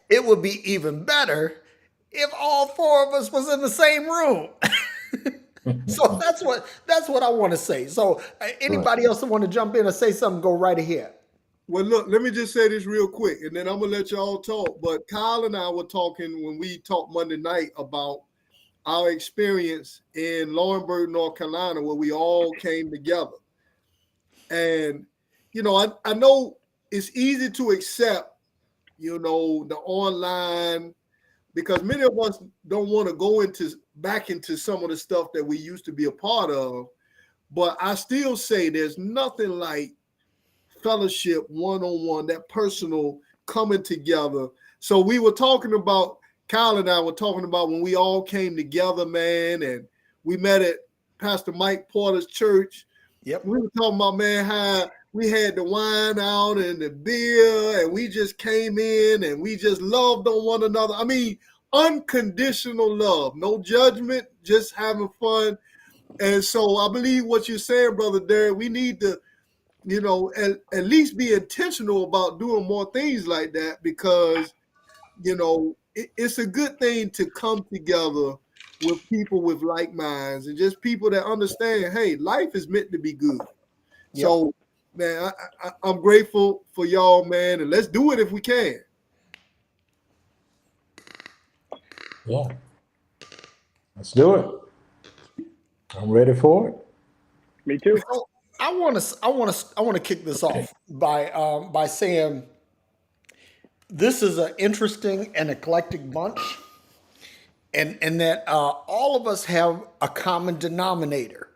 it would be even better if all four of us was in the same room. So that's what I want to say. So Right. anybody else that want to jump in or say something, go right ahead. Well, look, let me just say this real quick, and then I'm gonna let y'all talk. But Kyle and I were talking when we talked Monday night about our experience in Laurinburg, North Carolina, where we all came together. And I know it's easy to accept, the online, because many of us don't want to go back into some of the stuff that we used to be a part of. But I still say there's nothing like fellowship one-on-one, that personal coming together. So we were talking about, Kyle and I were talking about when we all came together, man, and we met at Pastor Mike Porter's church. Yep. We were talking about, man, how we had the wine out and the beer, and we just came in and we just loved on one another. I mean, unconditional love, no judgment, just having fun. And so I believe what you're saying, Brother Derrick, we need to, at least be intentional about doing more things like that, because, it's a good thing to come together with people with like minds and just people that understand, hey, life is meant to be good. Yep. So, man, I'm grateful for y'all, man, and let's do it if we can. Yeah. Let's do it. I'm ready for it. Me too. So I want to kick this off by saying this is an interesting and eclectic bunch, and that all of us have a common denominator.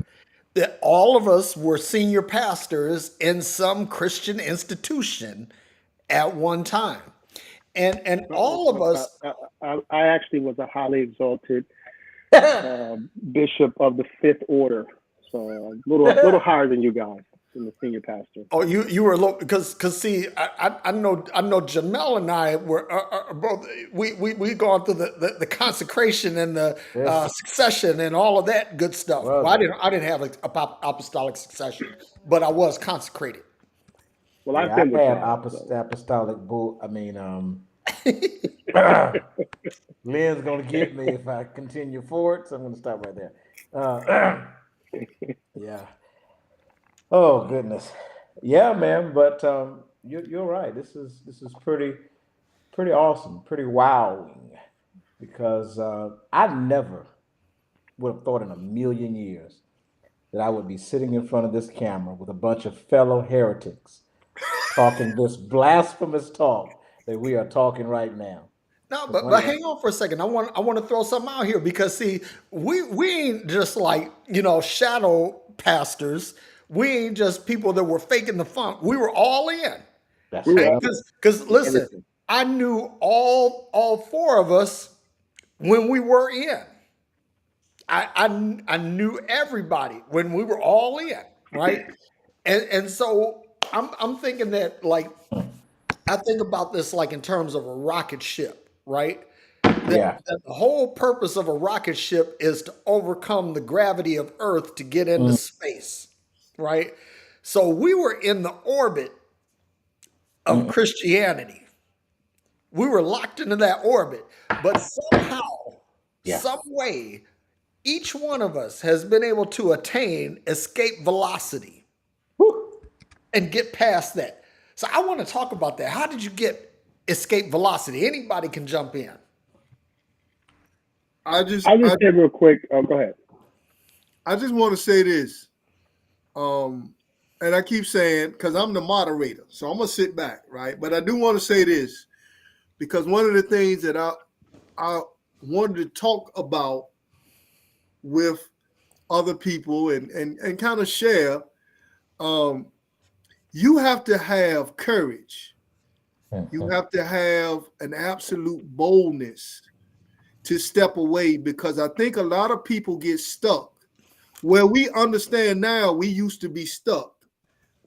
That all of us were senior pastors in some Christian institution at one time, and all of I, us. I actually was a highly exalted bishop of the Fifth Order, so a little higher than you guys in the senior pastor. Oh, you were low because see, I know Jamel and I were both we gone through the consecration and the Yes, succession and all of that good stuff. Well, brother. I didn't have apostolic succession, but I was consecrated. Well, I've Yeah, been I with had y'all, so apostolic bull. I mean, Lynn's gonna get me if I continue forward, so I'm gonna stop right there. Uh, yeah. Oh goodness. Yeah, man. But you're right. This is pretty awesome, pretty wowing, because I never would have thought in a million years that I would be sitting in front of this camera with a bunch of fellow heretics talking this blasphemous talk that we are talking right now. No, But but one day, hang on for a second. I want to throw something out here because see, we ain't just like shadow pastors. We ain't just people that were faking the funk. We were all in. that's we were right. all Because listen, everything. I knew all four of us when we were in. I knew everybody when we were all in, right? And so I'm thinking that like I think about this like in terms of a rocket ship, right? That, Yeah. that the whole purpose of a rocket ship is to overcome the gravity of Earth to get into Mm, space, right? So we were in the orbit of mm, Christianity. We were locked into that orbit, but somehow, yeah. some way, each one of us has been able to attain escape velocity Whew. and get past that. So I want to talk about that. How did you get escape velocity? Anybody can jump in. I just I'll I just say real quick. Oh, go ahead. I just want to say this. Um, and I keep saying, because I'm the moderator, so I'm gonna sit back, right? But I do want to say this, because one of the things that I wanted to talk about with other people and kind of share, um, you have to have courage. You Mhm. have to have an absolute boldness to step away, because I think a lot of people get stuck. Where we understand now, we used to be stuck.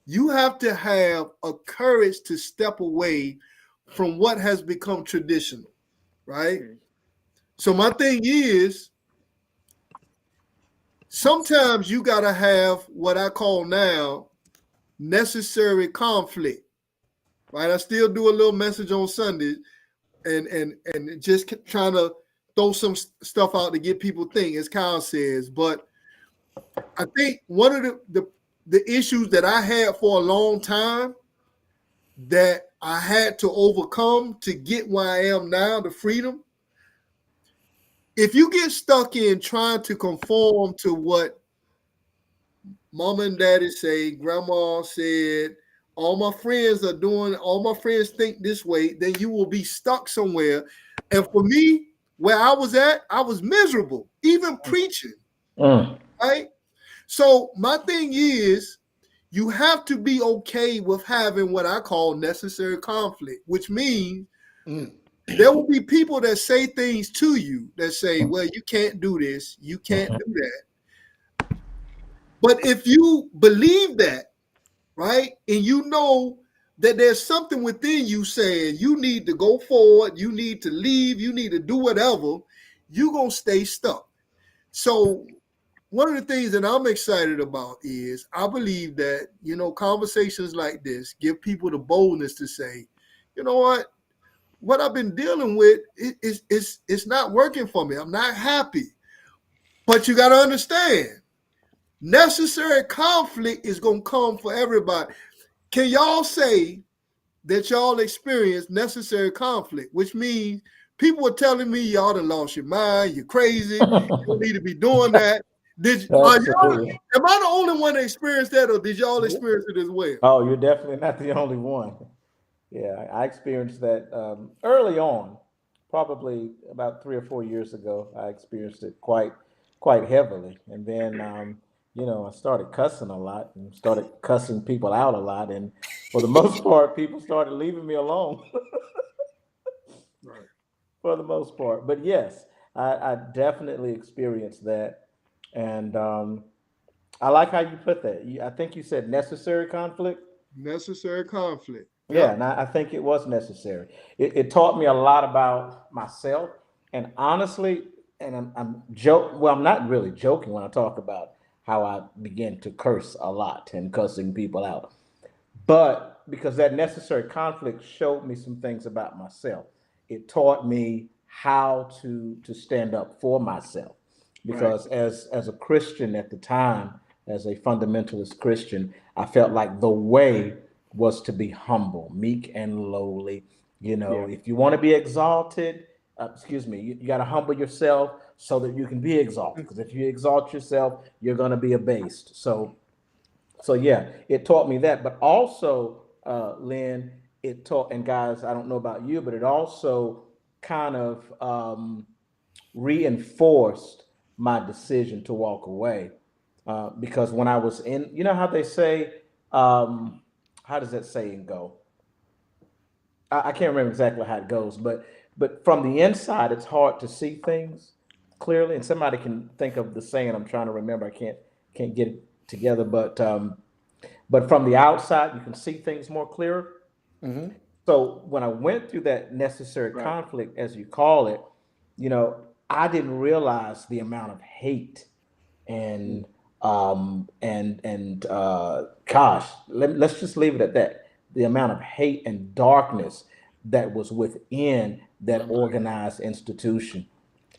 You have to have a courage to step away from what has become traditional, right? Mm. So my thing is, sometimes you got to have what I call now necessary conflict, right? I still do a little message on Sundays. and just trying to throw some stuff out to get people think, as Kyle says. But I think one of the issues that I had for a long time that I had to overcome to get where I am now, the freedom. If you get stuck in trying to conform to what mama and daddy say, grandma said, all my friends are doing, all my friends think this way, then you will be stuck somewhere. And for me, where I was at, I was miserable, even preaching, right? So my thing is, you have to be okay with having what I call necessary conflict, which means there will be people that say things to you that say, well, you can't do this, you can't do that. But if you believe that, right, and you know that there's something within you saying you need to go forward, you need to leave, you need to do whatever, you're going to stay stuck. So one of the things that I'm excited about is I believe that, conversations like this give people the boldness to say, you know what I've been dealing with it's not working for me. I'm not happy. But you got to understand, necessary conflict is going to come for everybody. Can y'all say that y'all experience necessary conflict, which means people are telling me y'all done lost your mind, you're crazy, you don't need to be doing that. Am I the only one that experienced that, or did y'all experience it as well? Oh, you're definitely not the only one. Yeah, I experienced that early on, probably about 3 or 4 years ago. I experienced it quite heavily, and then I started cussing a lot and started cussing people out a lot, and for the most part, people started leaving me alone. Right. For the most part, but yes, I definitely experienced that, and I like how you put that. I think you said necessary conflict. Necessary conflict. Yeah, Yep. and I think it was necessary. It taught me a lot about myself, and honestly, and I'm joke. Well, I'm not really joking when I talk about how I began to curse a lot and cussing people out. But because that necessary conflict showed me some things about myself, it taught me how to stand up for myself. Right. Because as a Christian at the time, as a fundamentalist Christian, I felt like the way was to be humble, meek and lowly. Yeah. If you want to be exalted, you got to humble yourself so that you can be exalted. Because if you exalt yourself, you're going to be abased. So yeah, it taught me that, but also, Lynn, it taught, and guys, I don't know about you, but it also kind of reinforced my decision to walk away. Because when I was in, you know how they say, how does that saying go? I can't remember exactly how it goes, but from the inside, it's hard to see things clearly. And somebody can think of the saying I'm trying to remember. I can't get it together, but from the outside, you can see things more clearer. So when I went through that necessary Right. conflict, as you call it, I didn't realize the amount of hate and gosh, let's just leave it at that. The amount of hate and darkness that was within that organized institution.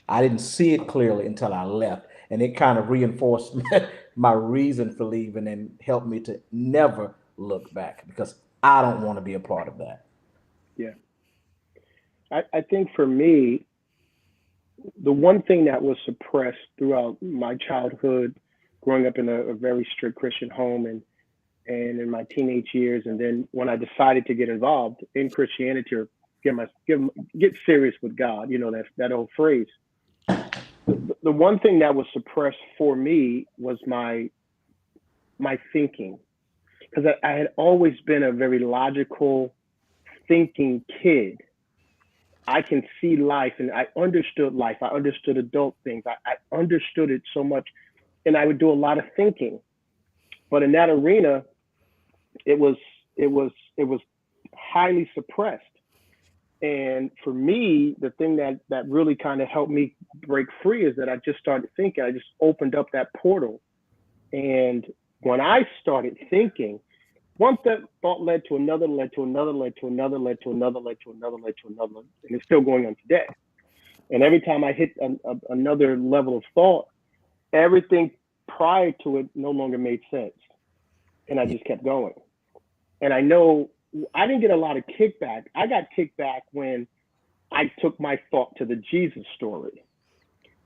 I didn't see it clearly until I left, and it kind of reinforced my reason for leaving and helped me to never look back because I don't want to be a part of that. Yeah. I think for me, the one thing that was suppressed throughout my childhood, growing up in a very strict Christian home and in my teenage years, and then when I decided to get involved in Christianity or get serious with God, that old phrase. The one thing that was suppressed for me was my thinking, because I had always been a very logical thinking kid. I can see life and I understood life. I understood adult things. I understood it so much, and I would do a lot of thinking. But in that arena, it was it was highly suppressed. And for me, the thing that really kind of helped me break free is that I just started thinking. I just opened up that portal, and when I started thinking, Once that thought led to another, led to another, led to another, led to another, led to another, led to another, and it's still going on today. And every time I hit another level of thought, everything prior to it no longer made sense. And I just kept going. And I know I didn't get a lot of kickback. I got kickback when I took my thought to the Jesus story.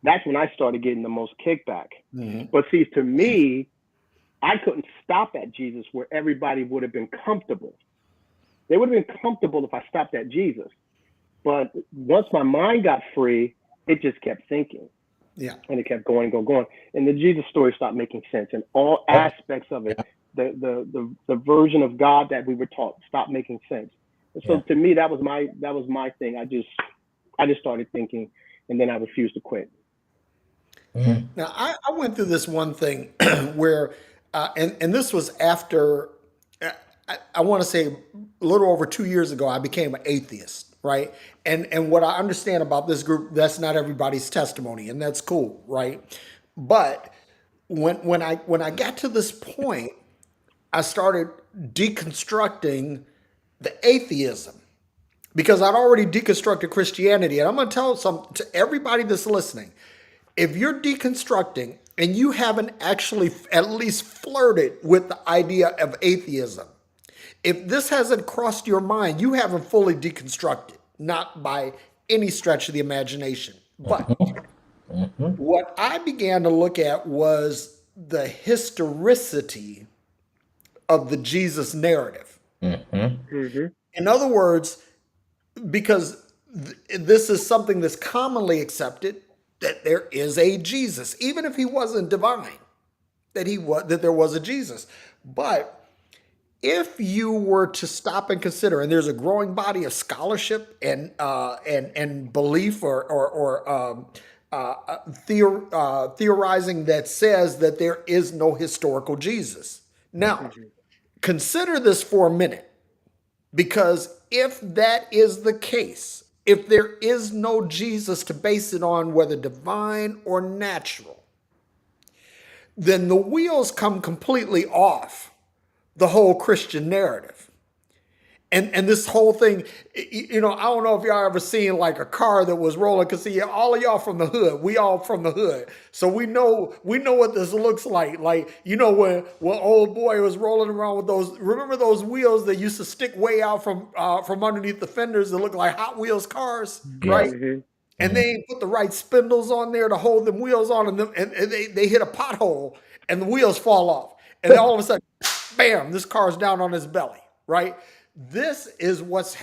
That's when I started getting the most kickback. Mm-hmm. But see, to me, I couldn't stop at Jesus where everybody would have been comfortable. They would have been comfortable if I stopped at Jesus. But once my mind got free, it just kept thinking. Yeah. And it kept going, going. And the Jesus story stopped making sense. And all aspects of it, the version of God that we were taught stopped making sense. And so to me, that was my thing. I just started thinking, and then I refused to quit. Now, I went through this one thing where, and this was after, I want to say a little over 2 years ago, I became an atheist, right? And what I understand about this group, that's not everybody's testimony, and that's cool, right? But when I got to this point, I started deconstructing the atheism because I'd already deconstructed Christianity. And I'm going to tell to everybody that's listening, if you're deconstructing and you haven't actually at least flirted with the idea of atheism, if this hasn't crossed your mind, you haven't fully deconstructed, not by any stretch of the imagination. But what I began to look at was the historicity of the Jesus narrative. In other words, because this is something that's commonly accepted, that there is a Jesus, even if he wasn't divine, that there was a Jesus. But if you were to stop and consider, and there's a growing body of scholarship and belief or theorizing that says that there is no historical Jesus. Now, consider this for a minute, because if that is the case, if there is no Jesus to base it on, whether divine or natural, then the wheels come completely off the whole Christian narrative. And this whole thing, I don't know if y'all ever seen like a car that was rolling, because see, all of y'all from the hood, we all from the hood. So we know what this looks like. Like, when old boy was rolling around with remember those wheels that used to stick way out from underneath the fenders that look like Hot Wheels cars, right? And they ain't put the right spindles on there to hold them wheels on, and they hit a pothole and the wheels fall off. And then all of a sudden, bam, this car's down on his belly, right? This is what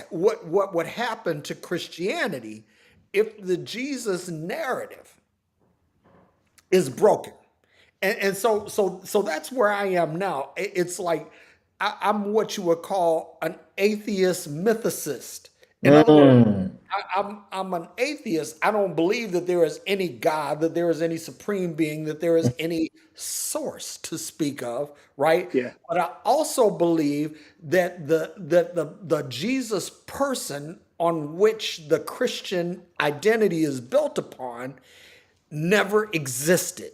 would happen to Christianity if the Jesus narrative is broken. And so that's where I am now. It's like I'm what you would call an atheist mythicist. In other words, I'm an atheist. I don't believe that there is any God, that there is any supreme being, that there is any source to speak of, right? Yeah. But I also believe that the Jesus person on which the Christian identity is built upon never existed.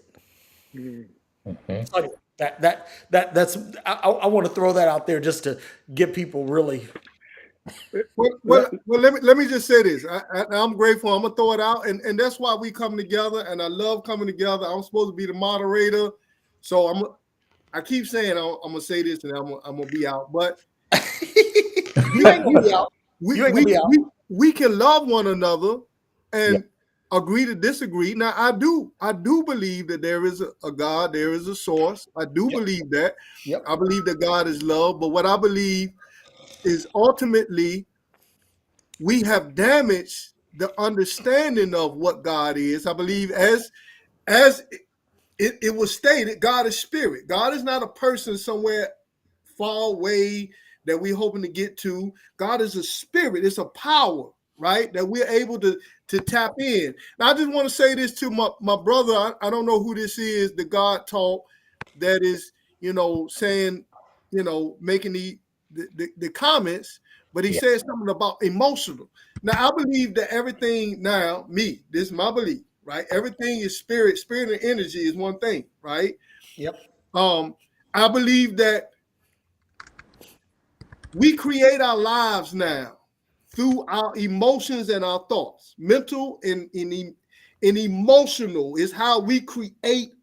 So that's I want to throw that out there just to get people really. Well, let me just say this. I'm grateful. I'm gonna throw it out, and that's why we come together. And I love coming together. I'm supposed to be the moderator, so I keep saying I'm gonna say this, and I'm gonna be out. But You ain't gonna be out. You ain't gonna be out. we can love one another and agree to disagree. Now, I do believe that there is a God, there is a source. I do believe that. Yep. I believe that God is love. But what I believe is ultimately we have damaged the understanding of what God is. I believe as it was stated, God is spirit. God is not a person somewhere far away that we're hoping to get to. God is a spirit. It's a power, right, that we're able to tap in. Now, I just want to say this to my brother. I don't know who this is, the God talk that is, saying, making the comments, but he said something about emotional. Now, I believe that everything this is my belief, right? Everything is spirit. Spirit and energy is one thing, right? Yep. I believe that We create our lives now through our emotions and our thoughts. Mental and emotional is how we create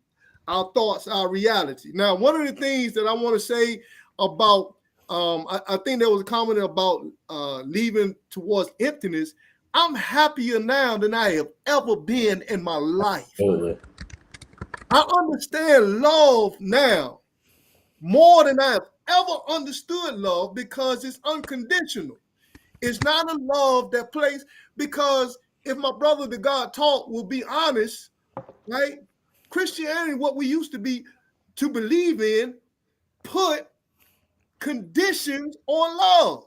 our thoughts, our reality. Now, one of the things that I want to say about, I think there was a comment about leaving towards emptiness. I'm happier now than I have ever been in my life. Absolutely. I understand love now more than I've ever understood love because it's unconditional. It's not a love that plays, because if my brother, the God taught, will be honest, right? Christianity, what we used to be to believe in, put conditions on love,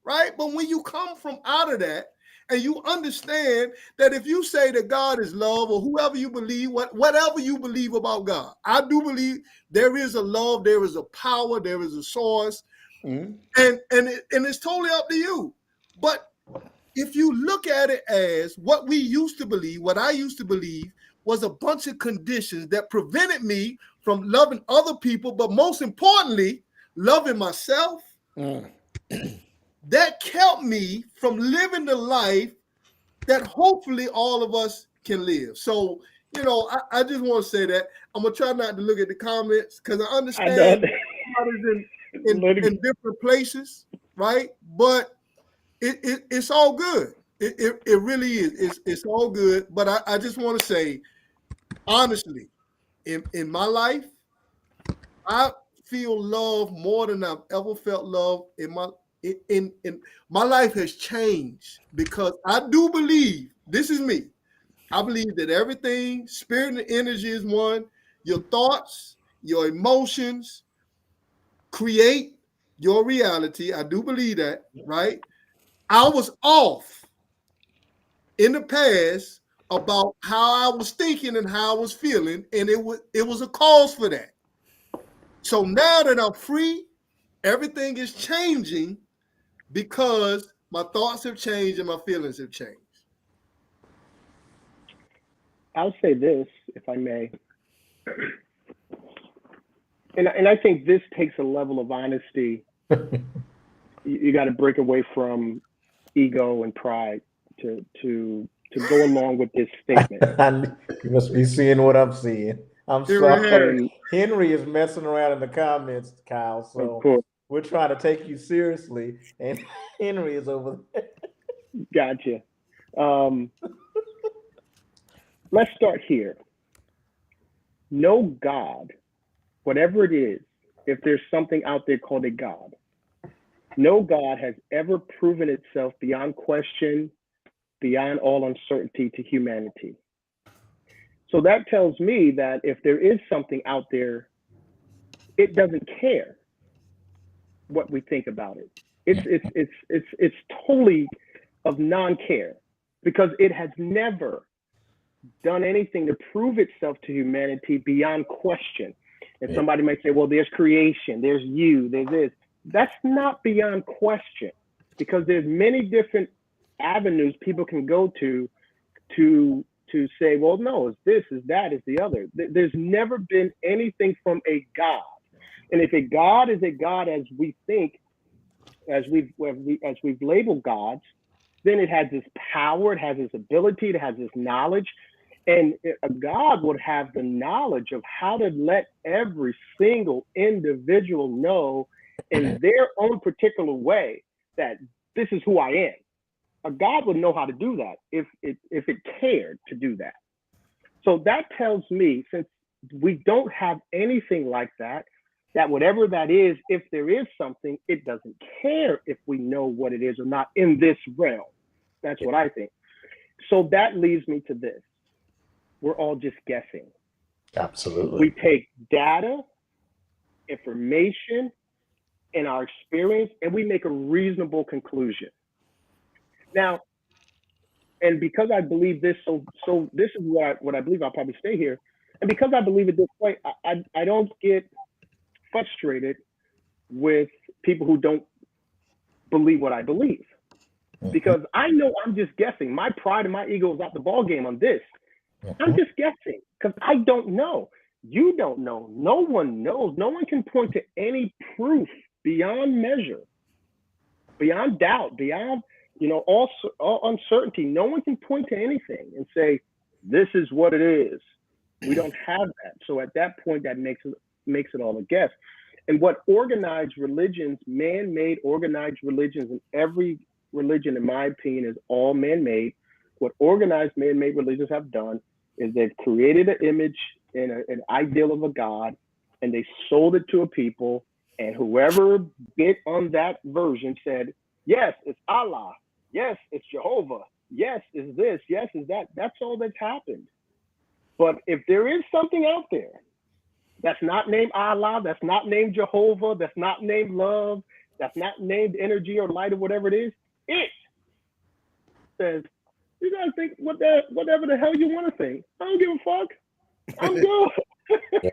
right? But when you come from out of that and you understand that if you say that God is love, or whoever you believe, whatever you believe about God, I do believe there is a love, there is a power, there is a source, and it's totally up to you. But if you look at it as what we used to believe, what I used to believe was a bunch of conditions that prevented me from loving other people, but most importantly, loving myself, that kept me from living the life that hopefully all of us can live. So, I just want to say that. I'm going to try not to look at the comments because I understand everybody's in different places, right? But it's all good. It really is. It's all good. But I just want to say, honestly, in my life, I feel love more than I've ever felt love in my life has changed, because I do believe, this is me, I believe that everything, spirit and energy is one. Your thoughts, your emotions create your reality. I do believe that, right? I was off in the past about how I was thinking and how I was feeling, and it was a cause for that. So now that I'm free, everything is changing because my thoughts have changed and my feelings have changed. I'll say this, if I may, and I think this takes a level of honesty. You got to break away from ego and pride to go along with this statement. You must be seeing what I'm seeing. I'm sorry. Henry is messing around in the comments, Kyle. So we're trying to take you seriously, and Henry is over there. Gotcha. Let's start here. No God, whatever it is, if there's something out there called a God, no God has ever proven itself beyond question, beyond all uncertainty to humanity. So that tells me that if there is something out there, it doesn't care what we think about it. It's totally of non-care, because it has never done anything to prove itself to humanity beyond question. And somebody might say, well, there's creation, there's you, there's this. That's not beyond question, because there's many different avenues people can go to say, well, no, it's this, is that, is the other. There's never been anything from a God. And if a God is a God as we think, as we've labeled gods, then it has this power, it has this ability, it has this knowledge. And a God would have the knowledge of how to let every single individual know in their own particular way that this is who I am. A God would know how to do that if it cared to do that. So that tells me, since we don't have anything like that, that whatever that is, if there is something, it doesn't care if we know what it is or not in this realm. That's what I think. So that leads me to this. We're all just guessing. Absolutely. We take data, information, and our experience, and we make a reasonable conclusion. Now, and because I believe this, so this is what I believe, I'll probably stay here. And because I believe it this way, I don't get frustrated with people who don't believe what I believe. Because I know I'm just guessing. My pride and my ego is out the ball game on this. I'm just guessing because I don't know. You don't know. No one knows. No one can point to any proof beyond measure beyond doubt, beyond all uncertainty. No one can point to anything and say this is what it is. We don't have that. So at that point, that makes it all a guess. And what organized religions, man-made organized religions, and every religion, in my opinion, is all man-made. What organized man-made religions have done is they've created an image and an ideal of a God, and they sold it to a people. And whoever bit on that version said, yes, it's Allah. Yes, it's Jehovah. Yes, it's this. Yes, it's that. That's all that's happened. But if there is something out there that's not named Allah, that's not named Jehovah, that's not named love, that's not named energy or light or whatever it is, it says, you guys think whatever the hell you want to think. I don't give a fuck. I'm good.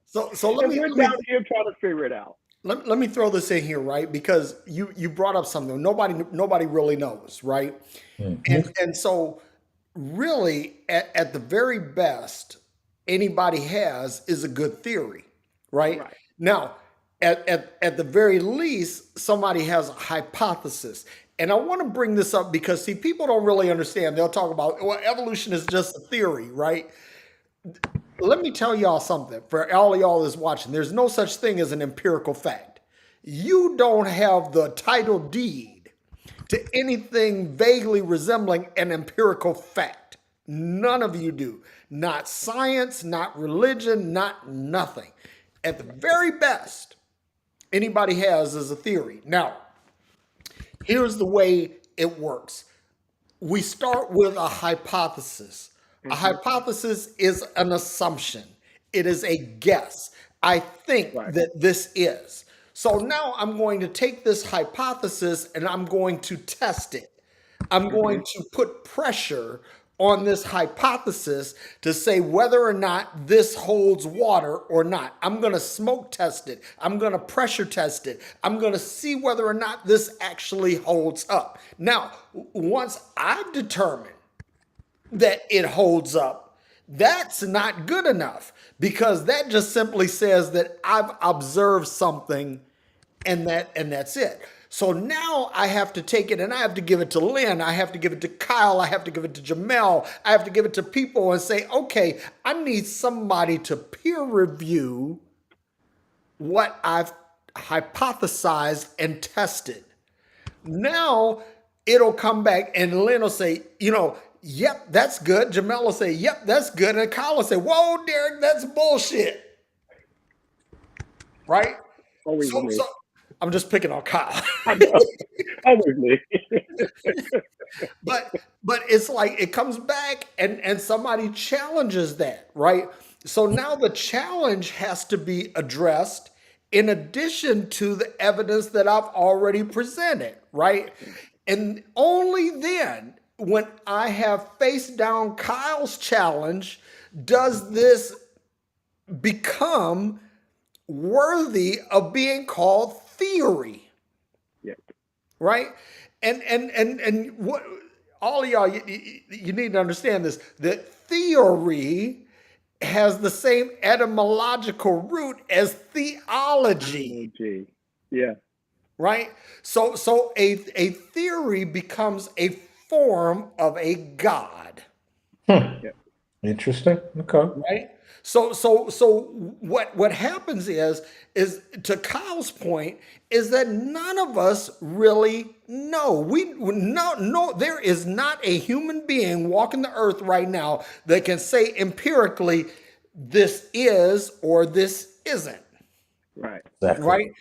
So let me down here trying to figure it out. let me throw this in here, right? Because you brought up something nobody really knows, right? And so really at the very best anybody has is a good theory, right? Now at the very least somebody has a hypothesis. And I want to bring this up because see, people don't really understand. They'll talk about, well, evolution is just a theory, right? Let me tell y'all something. For all y'all that's watching, there's no such thing as an empirical fact. You don't have the title deed to anything vaguely resembling an empirical fact. None of you do. Not science, not religion, not nothing. At the very best, anybody has is a theory. Now, here's the way it works. We start with a hypothesis. A hypothesis is an assumption. It is a guess. I think that this is. So now I'm going to take this hypothesis and I'm going to test it. I'm going to put pressure on this hypothesis to say whether or not this holds water or not. I'm going to smoke test it. I'm going to pressure test it. I'm going to see whether or not this actually holds up. Now, once I've determined that it holds up, that's not good enough because that just simply says that I've observed something and that's it. So now I have to take it and I have to give it to Lynn. I have to give it to Kyle. I have to give it to Jamel. I have to give it to people and say, okay, I need somebody to peer review what I've hypothesized and tested. Now it'll come back and Lynn will say, yep, that's good. Jamel will say, yep, that's good. And Kyle will say, whoa, Derrick, that's bullshit. Right? So I'm just picking on Kyle. Always me. But it's like it comes back and somebody challenges that, right? So now the challenge has to be addressed in addition to the evidence that I've already presented, right? And only then, when I have faced down Kyle's challenge, does this become worthy of being called theory. Yeah. Right? And what all of y'all you need to understand this, that theory has the same etymological root as theology. Yeah. Right? So a theory becomes a form of a god. Yeah. Interesting. Okay. Right? So what happens is to Kyle's point is that none of us really know. No, there is not a human being walking the earth right now that can say empirically this is or this isn't. Right. Exactly. Right?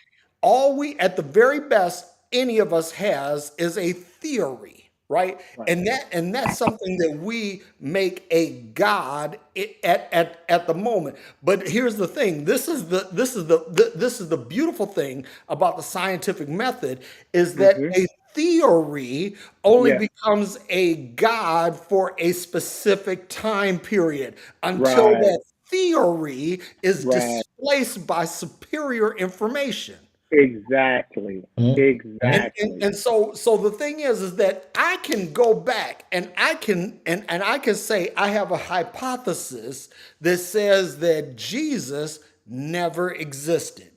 All we, at the very best, any of us has is a theory. Right? And that's something that we make a god at the moment. But here's the thing: this is the beautiful thing about the scientific method is that a theory only becomes a god for a specific time period until that theory is displaced by superior information. Exactly. And so the thing is that I can go back and I can say I have a hypothesis that says that Jesus never existed.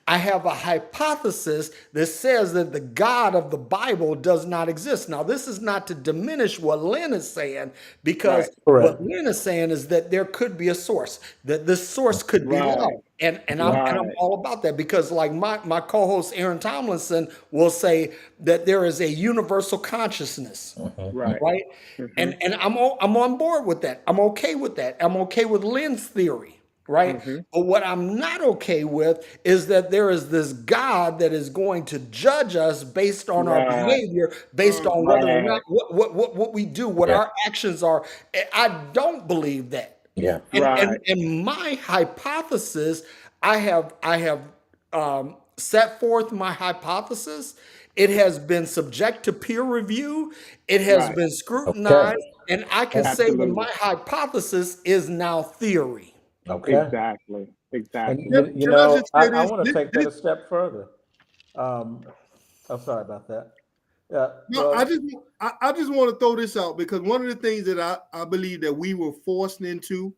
I have a hypothesis that says that the God of the Bible does not exist. Now, this is not to diminish what Lin is saying, because Right. what Correct. Lin is saying is that there could be a source, that this source could be love. Right. And I'm Right. all about that, because like my co-host Aaron Tomlinson will say that there is a universal consciousness, Right. right? Mm-hmm. And I'm on board with that. I'm okay with that. I'm okay with Lynn's theory, right? Mm-hmm. But what I'm not okay with is that there is this God that is going to judge us based on our Right. behavior, based on whether or not Right. what we do, what Yeah. our actions are. I don't believe that. Yeah. Right. And my hypothesis, I have set forth my hypothesis. It has been subject to peer review. It has Right. been Okay. scrutinized, and I can say that Absolutely. my hypothesis is now theory. Okay. Exactly. And Exactly. you Can I know, just say I this? want to take that a step further. I'm sorry about that. Yeah. No, Well. I just want to throw this out, because one of the things that I believe that we were forced into,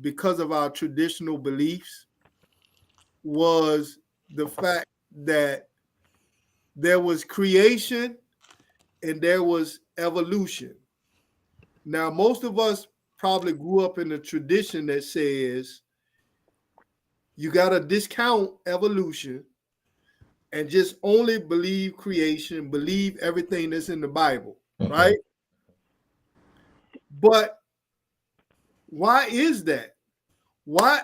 because of our traditional beliefs, was the fact that there was creation and there was evolution. Now, most of us probably grew up in a tradition that says you got to discount evolution and just only believe creation, believe everything that's in the Bible, right? But why is that? Why,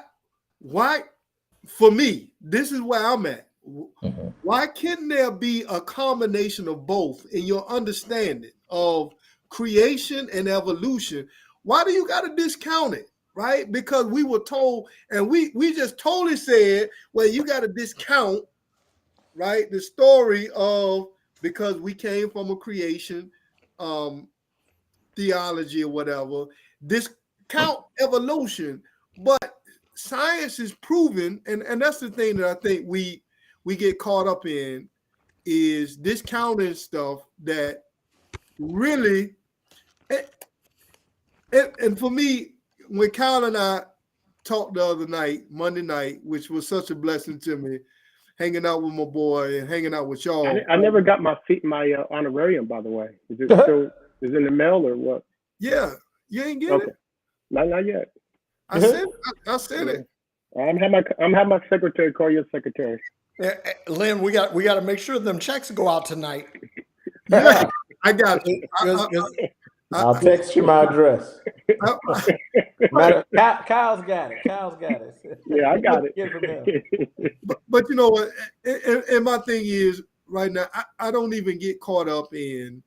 for me, this is where I'm at. Mhm. Why can't there be a combination of both in your understanding of creation and evolution? Why do you got to discount it? Right? Because we were told, and we just totally said, well, you got to discount, right, the story of, because we came from a creation theology or whatever, discount evolution. But science is proven, and that's the thing that I think we get caught up in, is discounting stuff that really, and for me, when Kyle and I talked the other night, Monday night, which was such a blessing to me, hanging out with my boy and hanging out with y'all. I never got my honorarium, by the way. Is it still is it in the mail or what? Yeah, you ain't get Okay. it? Not yet. I sent it. I'm having my secretary call your secretary. Lynn, we got to make sure them checks go out tonight. Yeah, I got you. I'll text you my address. Kyle's got it. Yeah, I got it. Get from him. But you know what? And my thing is, right now, I don't even get caught up in,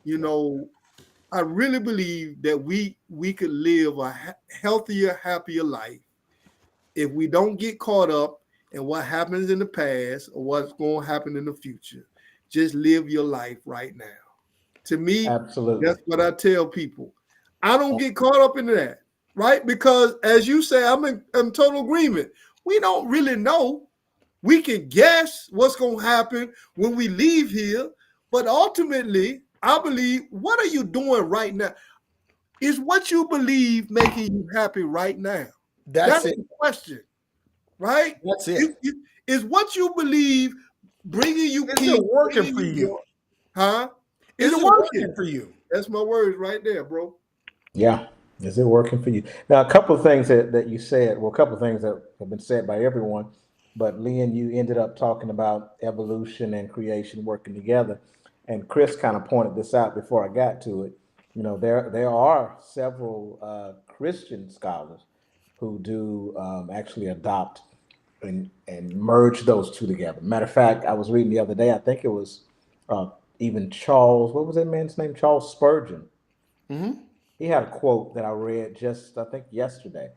I really believe that we could live a healthier, happier life if we don't get caught up in what happens in the past or what's going to happen in the future. Just live your life right now. To me, Absolutely. that's what I tell people. I don't get caught up in that, right? Because as you say, I'm in total agreement. We don't really know. We can guess what's going to happen when we leave here, but ultimately, I believe, what are you doing right now? Is what you believe making you happy right now? That's it. the question, right? That's it. Is what you believe bringing you Is peace? it working for you? Huh? Is it working for you? That's my words right there, bro. Yeah. Is it working for you? Now, a couple of things that you said, well, a couple of things that have been said by everyone, but Lynn, you ended up talking about evolution and creation working together. And Chris kind of pointed this out before I got to it. There are several Christian scholars who do actually adopt and merge those two together. Matter of fact, I was reading the other day, I think it was even Charles, what was that man's name? Charles Spurgeon. Mm-hmm. He had a quote that I read just, I think, yesterday.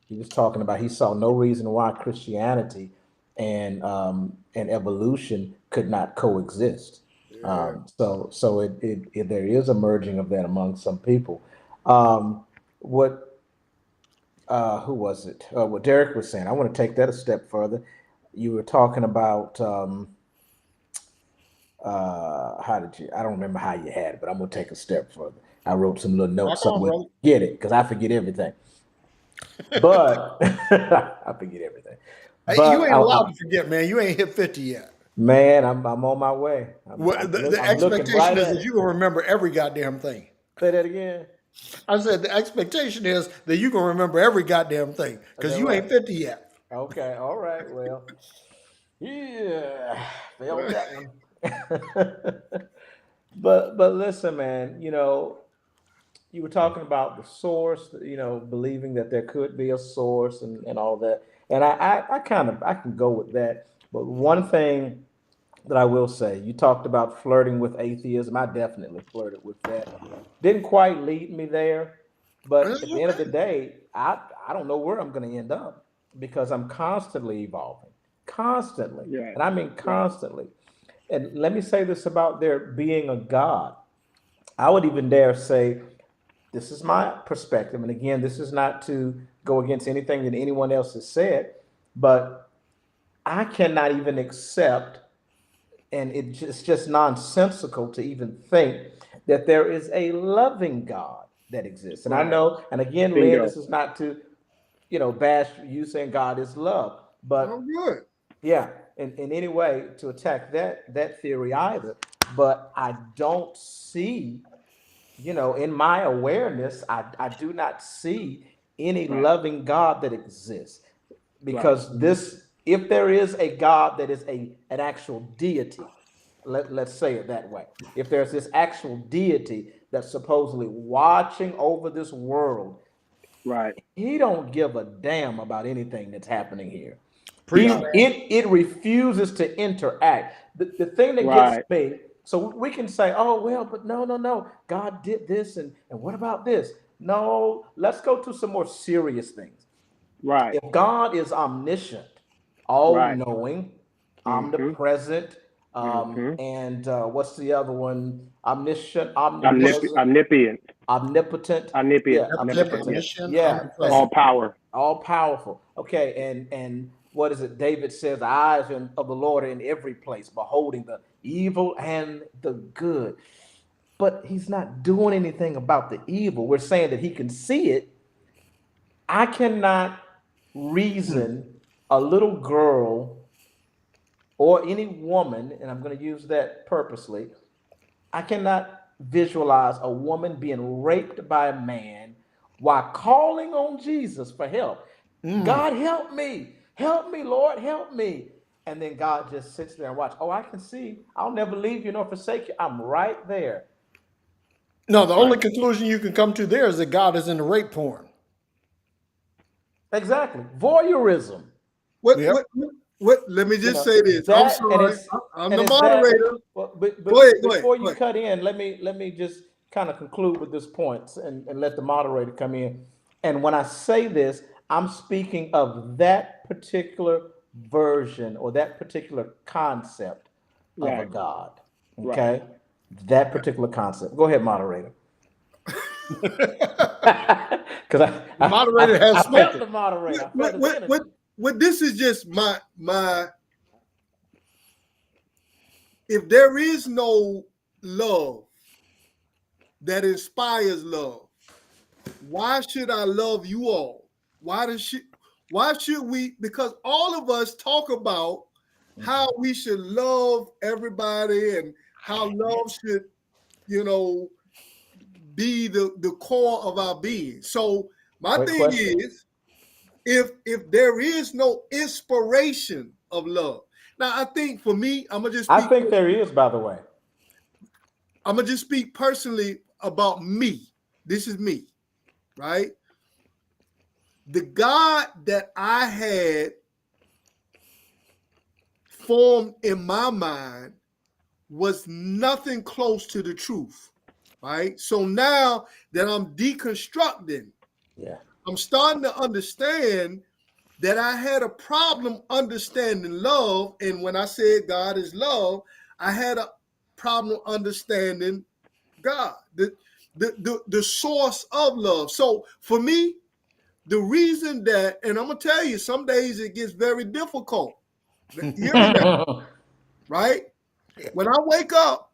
He was talking about he saw no reason why Christianity and evolution could not coexist. Yeah. So it there is a merging of that among some people. Who was it? What Derrick was saying. I want to take that a step further. You were talking about how did you? I don't remember how you had it, but I'm gonna take a step further. I wrote some little notes Rock on, somewhere. brother. Get it? Because I forget everything. But I forget everything. Hey, you But ain't allowed to forget, man. You ain't hit 50 yet. man, I'm on my way. The I'm looking expectation right is at that it. you're going to remember every goddamn thing. Say that again. I said the expectation is that you're going to remember every goddamn thing Is because that you right? ain't 50 yet. Okay. All right. Well, yeah, failed Right. that one. But listen, man. You were talking about the source. Believing that there could be a source and all that. And I kind of I can go with that. But one thing that I will say, you talked about flirting with atheism. I definitely flirted with that. Didn't quite lead me there, but It's at the end of the okay. day, I don't know where I'm going to end up because I'm constantly evolving, constantly, Right. and I mean Right. constantly. And let me say this about there being a God. I would even dare say this is my perspective, and again, this is not to go against anything that anyone else has said, but I cannot even accept, and it's just nonsensical to even think that there is a loving God that exists. And I Right. know, and again, Lynn, Bingo. this is not to, bash you saying God is love, Oh, but good. yeah, in any way to attack that theory either. But I don't see, in my awareness, I do not see any Right. loving God that exists Right. because if there is a God that is an actual deity, let's say it that way. If there's this actual deity that's supposedly watching over this world, Right. he don't give a damn about anything that's happening here. He Preach, Right. man. it refuses to interact. The thing that gets Right. me, so we can say, oh well, but no, no, no, God did this, and what about this? No, let's go to some more serious things. Right. If God is omniscient, Right. all-knowing, Mm-hmm. omnipresent, Mm-hmm. and what's the other one? Omniscient, omnipresent, Omnipotent. omnipotent. Omnipotent. Yeah, Omnipotent, Yeah. omnipotent. omniscient, Yeah, All omnipresent. power. all powerful. Okay, and what is it? David says, "The eyes of the Lord are in every place, beholding the evil and the good." But he's not doing anything about the evil. We're saying that he can see it. I cannot reason a little girl or any woman, and I'm going to use that purposely. I cannot visualize a woman being raped by a man while calling on Jesus for help. God, help me, Lord, help me. And then God just sits there and watch. Oh, I can see. I'll never leave you nor forsake you. I'm right there. No, the Right. only conclusion you can come to there is that God is into rape porn. Exactly. Voyeurism. What, Yep. what, what? Let me You just know say this. I'm that, and sorry. it's I'm and the it's that. moderator. Well, Go ahead. but Go ahead. before Go you ahead. cut in, let me just kind of conclude with this point and let the moderator come in. And when I say this, I'm speaking of that particular version or that particular concept of a Right. God. Right. Okay, that particular concept. Go ahead, moderator. Because The moderator has I felt spoken. the moderator. I What, felt his what, what, energy. what? This is just my. If there is no love that inspires love, why should I love you all? Why should we? Because all of us talk about how we should love everybody and how love should, you know, be the core of our being. So my Great thing question. is, if there is no inspiration of love, now I think for me, I think there is, by the way. I'm gonna just speak personally about me. This is me, right? The God that I had formed in my mind was nothing close to the truth, right? So now that I'm deconstructing, Yeah. I'm starting to understand that I had a problem understanding love. And when I said God is love, I had a problem understanding God, the source of love. So for me, the reason that, and I'm gonna tell you, some days it gets very difficult. Hear me now, right? When I wake up,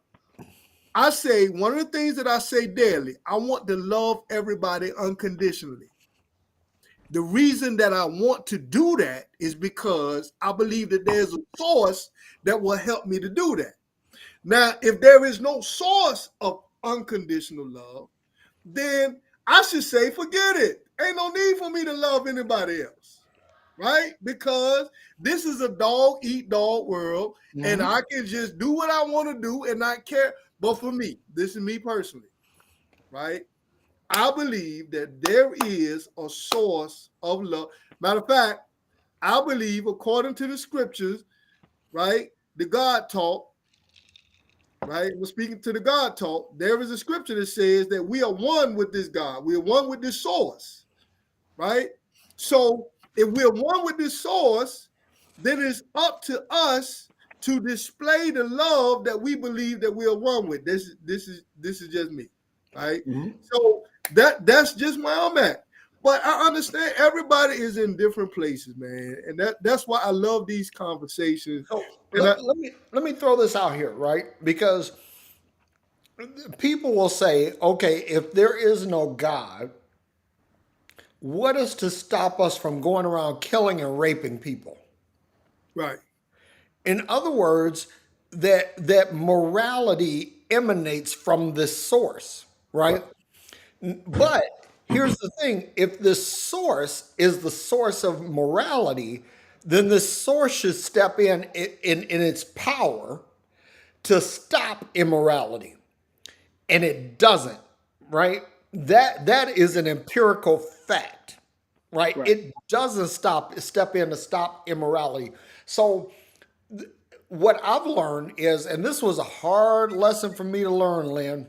I say one of the things that I say daily, I want to love everybody unconditionally. The reason that I want to do that is because I believe that there's a source that will help me to do that. Now, if there is no source of unconditional love, then I should say, forget it. Ain't no need for me to love anybody else, right? Because this is a dog eat dog world, and I can just do what I want to do and not care. But for me, this is me personally, right? I believe that there is a source of love. Matter of fact, I believe, according to the scriptures, right, the God talk, right? We're speaking to the God talk. There is a scripture that says that we are one with this God. We are one with this source, right? So if we're one with this source, then it's up to us to display the love that we believe that we are one with. This is just me, right? So that's just where I'm at. But I understand everybody is in different places, man, and that's why I love these conversations. So And let me throw this out here, right? Because people will say, okay, if there is no God, what is to stop us from going around killing and raping people? right, In other words, that morality emanates from this source, right? But here's the thing: if this source is the source of morality, then this source should step in its power to stop immorality, and it doesn't, right? That is an empirical fact, right? Right. It doesn't step in to stop immorality. So what I've learned is, and this was a hard lesson for me to learn, Lynn,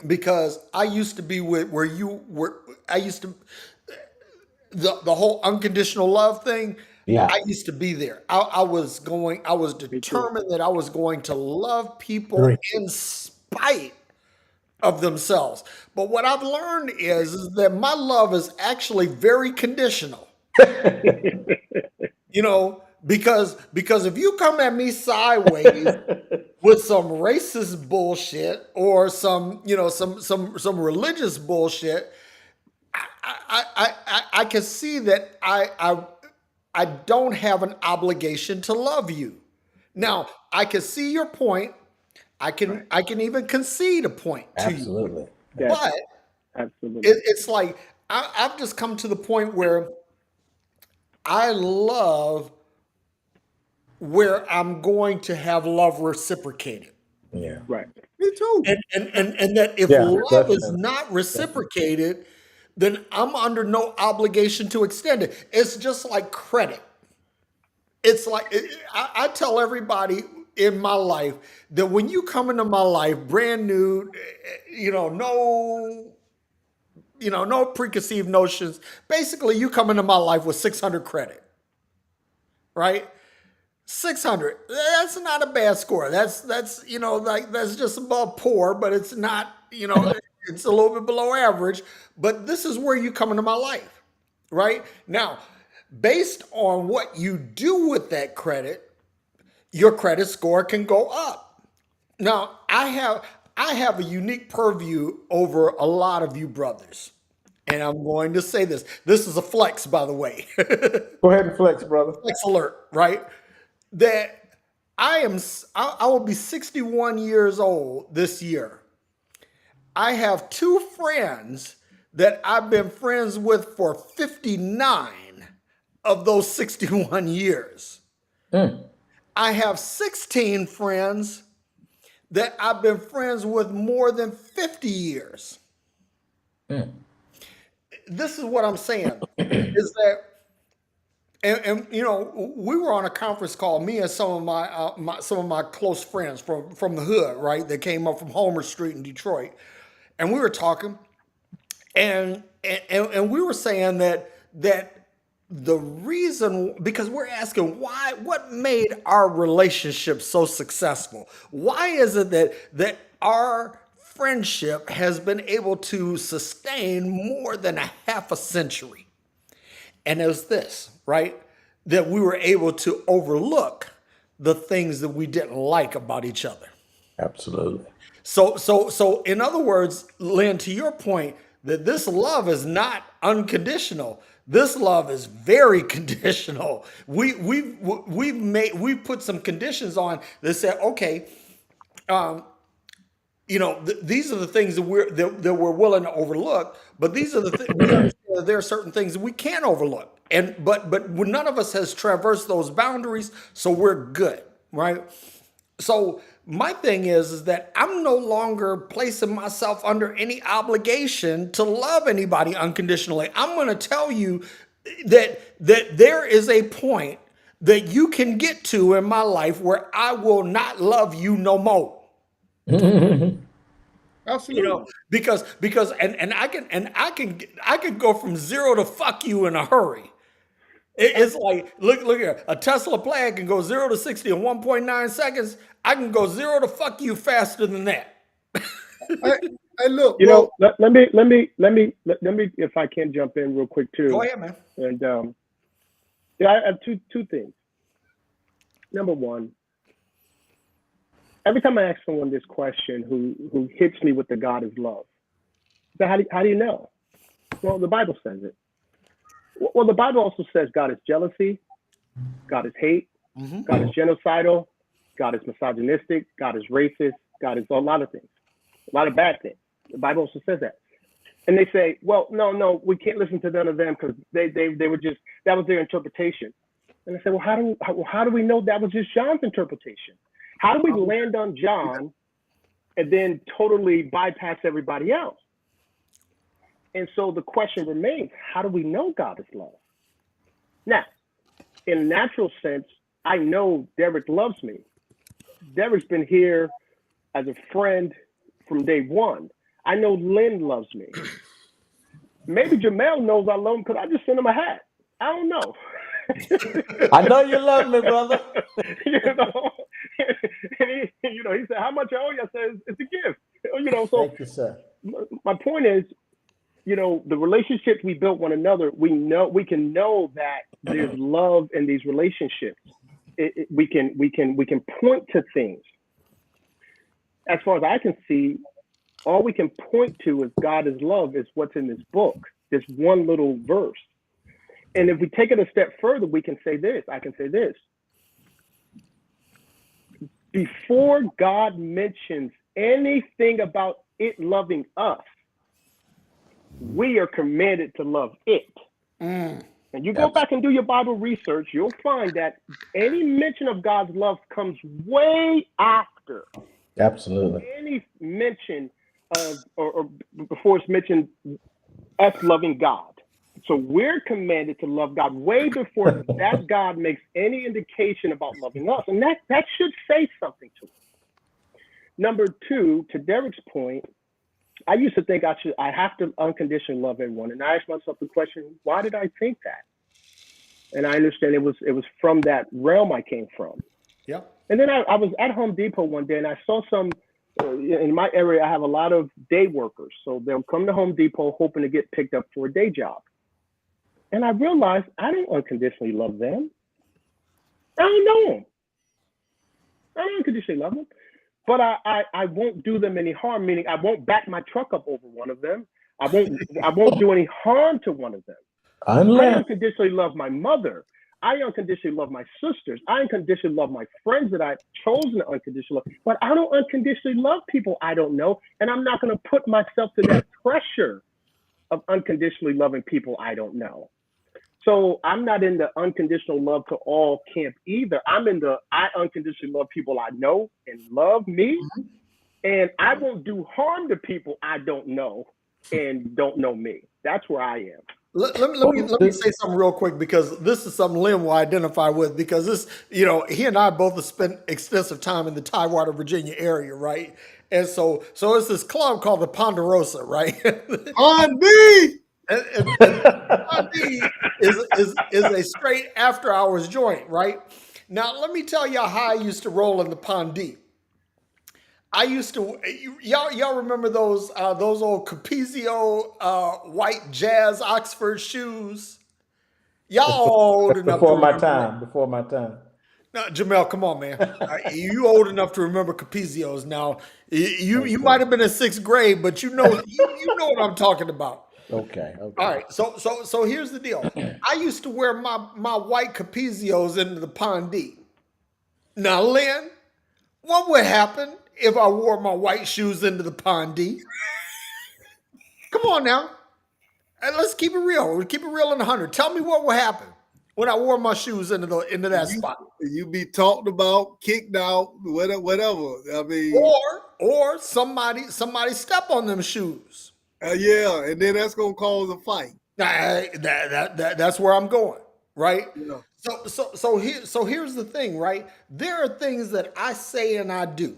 because I used to be where you were. I used to the whole unconditional love thing. Yeah. I used to be there. I was too. determined that I was going to love people Agree. in spite of themselves. But what I've learned is that my love is actually very conditional. You know, because if you come at me sideways with some racist bullshit or some, you know, some religious bullshit, I can see that I don't have an obligation to love you. Now, I can see your point. I can even concede a point to you. Absolutely. Yes, But absolutely. it's like I've just come to the point where I love where I'm going to have love reciprocated. Yeah. Right. me too. And that if Yeah, love is definitely. not reciprocated, then I'm under no obligation to extend it. It's just like credit. It's like I tell everybody in my life that when you come into my life brand new, you know, no preconceived notions. Basically, you come into my life with 600 credit, right? 600. That's not a bad score. That's you know, like that's just above poor, but it's not, you know, it's a little bit below average. But this is where you come into my life, right? Now, based on what you do with that credit, your credit score can go up. Now, I have a unique purview over a lot of you brothers. And I'm going to say this. This is a flex, by the way. Go ahead and flex, brother. Flex alert, right? That I will be 61 years old this year. I have two friends that I've been friends with for 59 of those 61 years. I have 16 friends that I've been friends with more than 50 years. This is what I'm saying is that, and you know, we were on a conference call, me and some of my close friends from the hood, right? They came up from Homer Street in Detroit, and we were talking, and we were saying that the reason, because we're asking what made our relationship so successful? Why is it that our friendship has been able to sustain more than a half a century? And it was this, right? That we were able to overlook the things that we didn't like about each other. Absolutely. So in other words, Lynn, to your point, that this love is not unconditional. This love is very conditional. We've put some conditions on that say, okay, these are the things that we're willing to overlook, but these are the things we understand that there are certain things that we can't overlook, and but none of us has traversed those boundaries, so we're good, right? So my thing is that I'm no longer placing myself under any obligation to love anybody unconditionally. I'm going to tell you that there is a point that you can get to in my life where I will not love you no more. Absolutely. Because I can go from zero to fuck you in a hurry. It's like look here, a Tesla plan can go 0 to 60 in 1.9 seconds. I can go 0 to fuck you faster than that. Hey, look, You bro. know, let me, if I can jump in real quick Go too. ahead, man. And yeah, I have two things. Number one, every time I ask someone this question who hits me with the God is love, so how do you know? Well, the Bible says it. Well, the Bible also says God is jealousy, God is hate, God is genocidal, God is misogynistic, God is racist, God is a lot of things, a lot of bad things. The Bible also says that. And they say, well, no, we can't listen to none of them because they were just, that was their interpretation. And I said, well, how do we know that was just John's interpretation? How do we land on John and then totally bypass everybody else? And so the question remains, how do we know God is love? Now, in a natural sense, I know Derrick loves me. Derrick's been here as a friend from day one. I know Lin loves me. Maybe Jamel knows I love him because I just sent him a hat. I don't know. I know you love me, brother. you know, and he said, "How much I owe you?" I said, "It's a gift." So Thank you, sir. my point is, the relationships we built one another, we can know that there's love in these relationships. We can point to things. As far as I can see, all we can point to is God is love is what's in this book, this one little verse. And if we take it a step further, we can say this. I can say this. Before God mentions anything about it loving us, we are commanded to love it. And you go back and do your Bible research, you'll find that any mention of God's love comes way after. Absolutely. Any mention of, or before it's mentioned us loving God. So we're commanded to love God way before that God makes any indication about loving us. And that should say something to us. Number two, to Derrick's point, I used to think I have to unconditionally love everyone. And I asked myself the question, why did I think that? And I understand it was from that realm I came from. Yeah. And then I was at Home Depot one day and I saw some, in my area, I have a lot of day workers. So they'll come to Home Depot hoping to get picked up for a day job. And I realized I don't unconditionally love them. I don't know them. I don't unconditionally love them. But I won't do them any harm, meaning I won't back my truck up over one of them. I won't do any harm to one of them. I unconditionally love my mother. I unconditionally love my sisters. I unconditionally love my friends that I've chosen to unconditionally love. But I don't unconditionally love people I don't know. And I'm not going to put myself to that pressure of unconditionally loving people I don't know. So I'm not in the unconditional love to all camp either. I'm in the I unconditionally love people I know and love me. And I won't do harm to people I don't know and don't know me. That's where I am. Let me say something real quick because this is something Lynn will identify with because this, he and I both have spent extensive time in the Tidewater, Virginia area, right? And so it's this club called the Ponderosa, right? On me. And Pond D is a straight after hours joint, right? Now let me tell y'all how I used to roll in the Pond D. I used to y'all remember those old Capezio white Jazz Oxford shoes? Y'all old enough to Before my remember that. time. Before my time. No, Jamel, come on, man. You old enough to remember Capizios now. You might have been in sixth grade, but you know what I'm talking about. Okay. All right, so here's the deal. I used to wear my white Capizios into the Pondee. Now, Lynn, what would happen if I wore my white shoes into the Pondee? Come on now. And let's keep it real. We keep it real in 100. Tell me what would happen when I wore my shoes into that spot. You be talked about, kicked out, whatever. I mean, Or somebody step on them shoes. yeah, and then that's gonna cause a fight. That's where I'm going, right? Yeah. So here's the thing, right? There are things that I say and I do,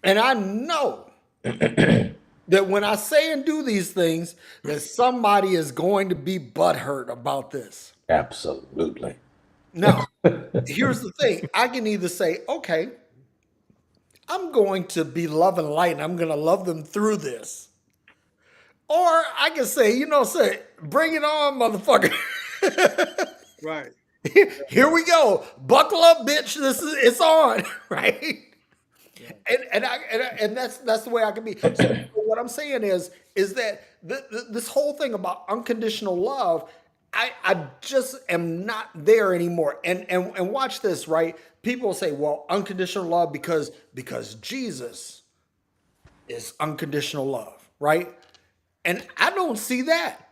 and I know that when I say and do these things, that somebody is going to be butthurt about this. Absolutely. Now, here's the thing. I can either say, okay, I'm going to be love and light and I'm going to love them through this. Or I can say, bring it on, motherfucker. Right. Here we go. Buckle up, bitch. It's on, right? And that's the way I can be. So what I'm saying is that this whole thing about unconditional love, I just am not there anymore. And watch this, right? People say, well, unconditional love because Jesus is unconditional love, right? And I don't see that.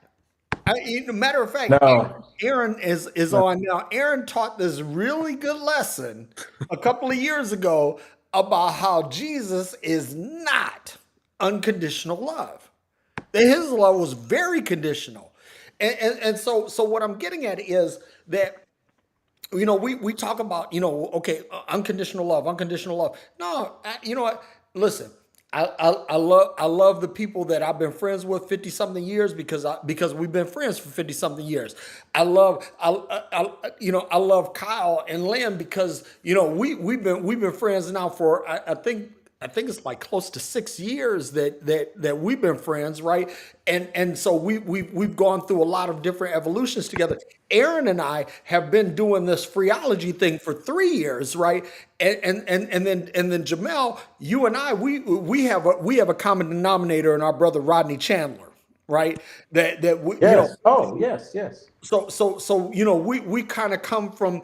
Matter of fact, No. Aaron is on now. Aaron taught this really good lesson a couple of years ago about how Jesus is not unconditional love. That his love was very conditional. And so what I'm getting at is that, we talk about, okay, unconditional love. No, you know what? Listen, I love the people that I've been friends with 50 something years because we've been friends for 50 something years. I love Kyle and Lynn because we've been friends now for I think it's like close to 6 years that we've been friends, right? And so we've gone through a lot of different evolutions together. Aaron and I have been doing this phreology thing for 3 years, right? And then Jamel, you and I, we have a common denominator in our brother Rodney Chandler, right? That we, Yes. Yes. So we kind of come from.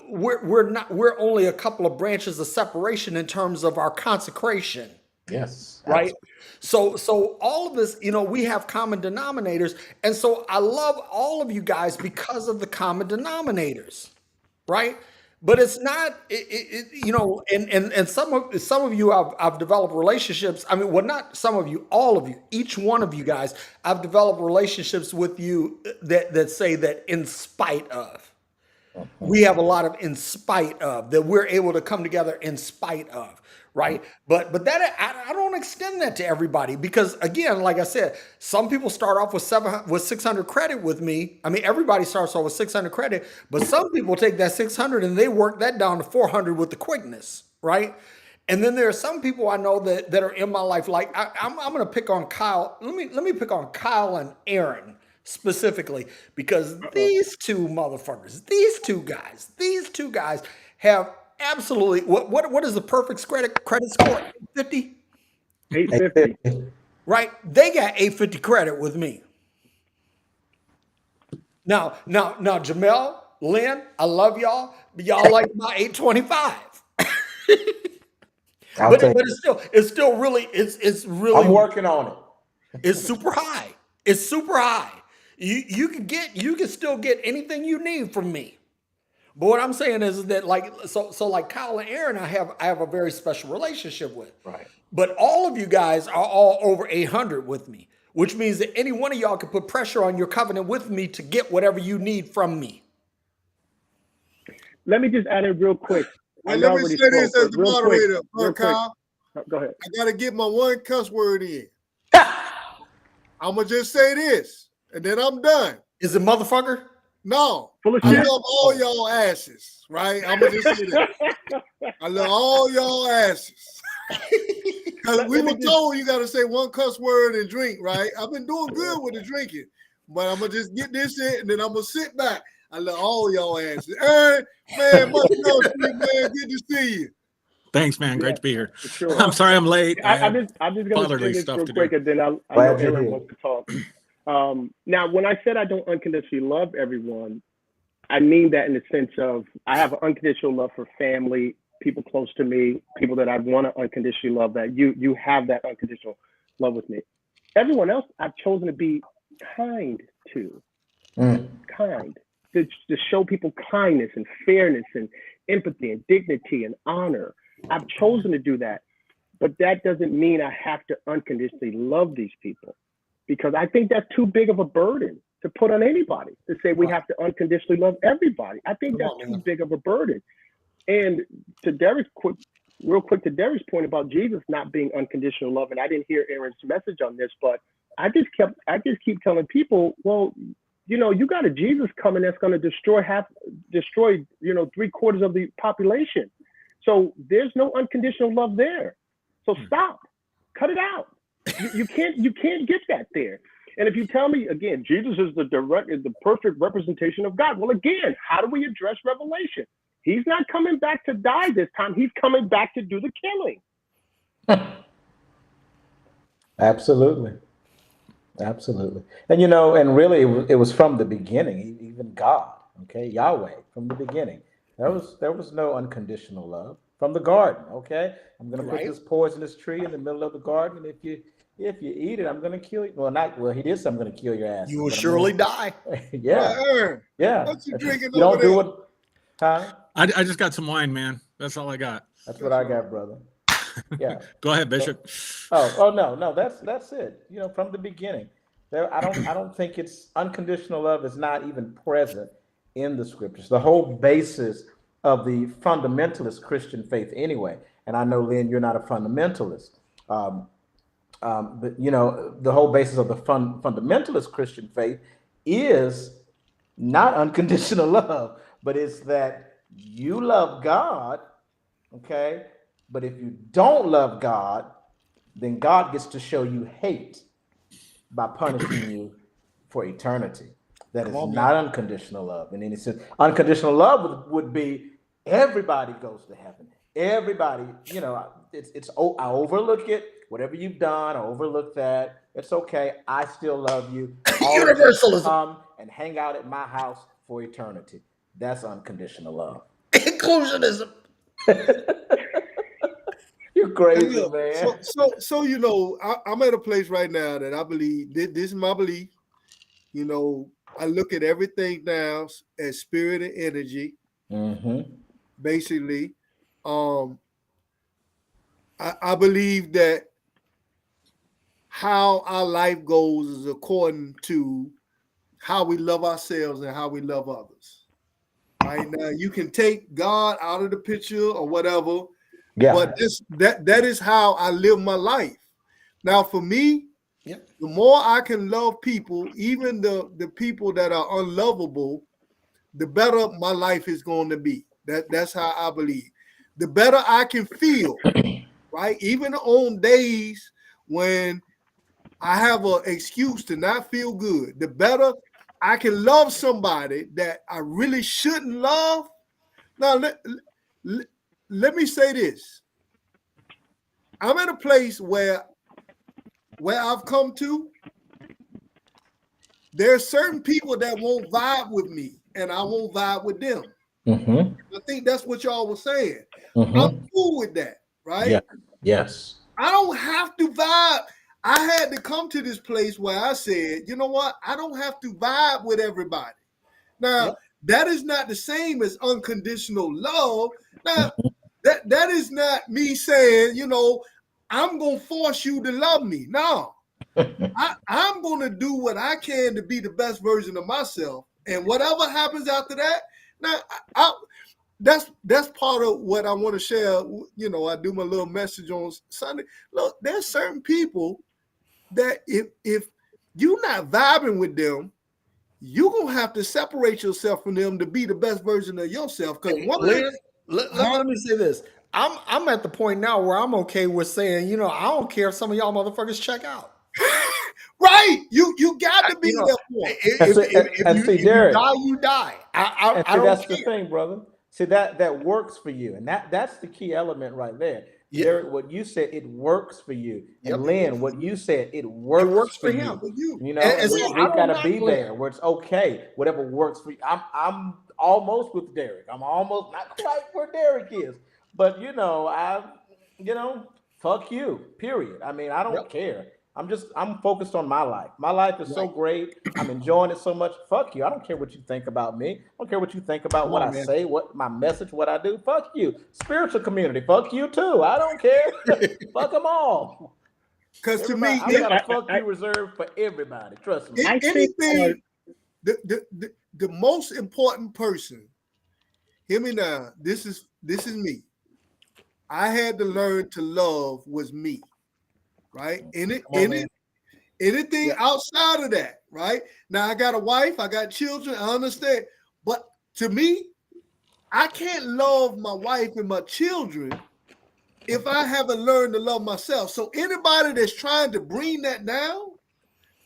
We're only a couple of branches of separation in terms of our consecration. Yes. Right. So all of this, we have common denominators. And so I love all of you guys because of the common denominators. Right. But it's not, and some of you I've developed relationships. I mean, well, not some of you, all of you, each one of you guys, I've developed relationships with you that say that in spite of. We have a lot of in spite of that we're able to come together in spite of, right? But that I don't extend that to everybody because again, like I said, some people start off with 600 credit with me. I mean, everybody starts off with 600 credit, but some people take that 600 and they work that down to 400 with the quickness, right? And then there are some people I know that are in my life. Like I'm going to pick on Kyle. Let me pick on Kyle and Aaron specifically because these two motherfuckers, these two guys have absolutely what is the perfect credit score? 50? 850. Right? They got 850 credit with me. Now, Jamel, Lynn, I love y'all, but y'all like my 825. But it's still really it's really I'm working on it. It's super high. It's super high. You can still get anything you need from me. But what I'm saying is that like Kyle and Aaron, I have a very special relationship with. Right. But all of you guys are all over 800 with me, which means that any one of y'all can put pressure on your covenant with me to get whatever you need from me. Let me just add in real quick. And let me say this as the moderator, Kyle. Go ahead. I gotta get my one cuss word in. I'm gonna just say this, and then I'm done. Is it motherfucker? No, Full of I shit. love all y'all asses, right? I'm gonna just say that. I love all y'all asses. Because we were told you gotta say one cuss word and drink, right? I've been doing good with the drinking, but I'm gonna just get this in, and then I'm gonna sit back. I love all y'all asses. Hey, man, much love to you, man. Good to see you. Thanks, man. Great Yeah, to be here. for sure. I'm sorry I'm late. I have I'm just gonna fatherly say this stuff real to quick, do. and then I know Glad you're Aaron here. wants to talk. Now, when I said I don't unconditionally love everyone, I mean that in the sense of I have an unconditional love for family, people close to me, people that I want to unconditionally love. That you have that unconditional love with me. Everyone else, I've chosen to be kind to, kind to show people kindness and fairness and empathy and dignity and honor. I've chosen to do that, but that doesn't mean I have to unconditionally love these people because I think that's too big of a burden to put on anybody to say we have to unconditionally love everybody. I think that's too big of a burden. And to Derrick's real quick to Derrick's point about Jesus not being unconditional love, and I didn't hear Aaron's message on this, but I just keep telling people, well, you got a Jesus coming that's going to destroy 3/4 of the population. So there's no unconditional love there. So stop, cut it out. You can't get that there. And if you tell me again, Jesus is the perfect representation of God. Well, again, how do we address Revelation? He's not coming back to die this time. He's coming back to do the killing. Absolutely. Absolutely. And and really it was from the beginning, even God, okay, Yahweh, from the beginning. There was no unconditional love from the garden, okay? I'm going to put this poisonous tree in the middle of the garden, and if you eat it, I'm going to kill you. Well, he did say I'm going to kill your ass. You will surely die. Yeah. Aaron, Yeah. what you drinking You over don't do there? what, huh? I just got some wine, man. That's all I got. That's what I got, brother. Yeah. Go ahead, Bishop. Oh no, that's it. From the beginning. I don't think it's unconditional love is not even present in the scriptures. The whole basis of the fundamentalist Christian faith, anyway. And I know, Lynn, you're not a fundamentalist, but the whole basis of the fundamentalist Christian faith is not unconditional love, but it's that you love God, okay? But if you don't love God, then God gets to show you hate by punishing you for eternity. That is not unconditional love. And then it says unconditional love would be everybody goes to heaven. Everybody, it's I overlook it. Whatever you've done, I overlook that. It's okay. I still love you. Universalism. Come and hang out at my house for eternity. That's unconditional love. Inclusionism. You're crazy, man. So I'm at a place right now that I believe this is my belief. I look at everything now as spirit and energy. Basically, I believe that how our life goes is according to how we love ourselves and how we love others. Right now, you can take God out of the picture or whatever. Yeah. But that is how I live my life. Now, for me, the more I can love people, even the people that are unlovable, the better my life is going to be. That's how I believe. The better I can feel, right? Even on days when I have an excuse to not feel good, the better I can love somebody that I really shouldn't love. Now, let me say this. I'm at a place where I've come to, there's certain people that won't vibe with me and I won't vibe with them. I think that's what y'all were saying. I'm cool with that, right? Yeah. Yes. I don't have to vibe. I had to come to this place where I said, you know what? I don't have to vibe with everybody. Now, that is not the same as unconditional love. Now, that is not me saying, I'm going to force you to love me. No, I'm going to do what I can to be the best version of myself. And whatever happens after that, now, that's part of what I want to share. I do my little message on Sunday. Look, there's certain people that if you're not vibing with them, you're going to have to separate yourself from them to be the best version of yourself. Because let me say this. I'm at the point now where I'm okay with saying, I don't care if some of y'all motherfuckers check out. Right. You got to be You know, there for 'em. if you Derrick, die, you die. and I see, don't that's the care. thing, brother. See, that works for you, and that's the key element right there. Yeah. Derrick, what you said, it works for you, Yep. and Lynn, what you said, it It works works for for him. you. For you. You know, And and so I we've got don't to knock be Lynn. there where it's okay, whatever works for you. I'm almost with Derrick. I'm almost not quite where Derrick is, but fuck you. Period. I mean, I don't Yep. care. I'm focused on my life. My life is so Right. great. I'm enjoying it so much. Fuck you. I don't care what you think about me. I don't care what you think about Come what on, I man. say, what my message, what I do. Fuck you. Spiritual community. Fuck you too. I don't care. Fuck them all. Because to Everybody, me, I've got a fuck you reserved for everybody. Trust me. I think anything, the most important person, hear me now, this is me. I had to learn to love was me, right? Anything outside of that, right? Now I got a wife, I got children, I understand. But to me, I can't love my wife and my children if I haven't learned to love myself. So anybody that's trying to bring that down,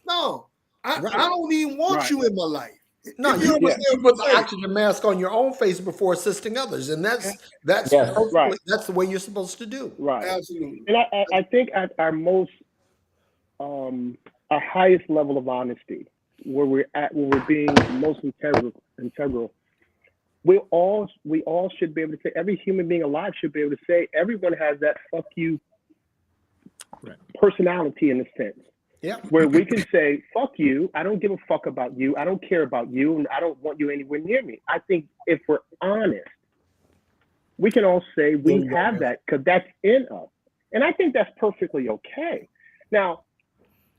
no, I don't even want you in my life. No, If you understand put what the I'm saying. oxygen mask on your own face before assisting others, and that's Yes. perfectly, Right. that's the way you're supposed to do. right. Absolutely. And I think at our most our highest level of honesty, where we're being most integral, we all should be able to say, every human being alive should be able to say, everyone has that fuck you personality in a sense. Yeah. Where we can say, fuck you, I don't give a fuck about you, I don't care about you, and I don't want you anywhere near me. I think if we're honest, we can all say we have that because that's in us. And I think that's perfectly okay. Now,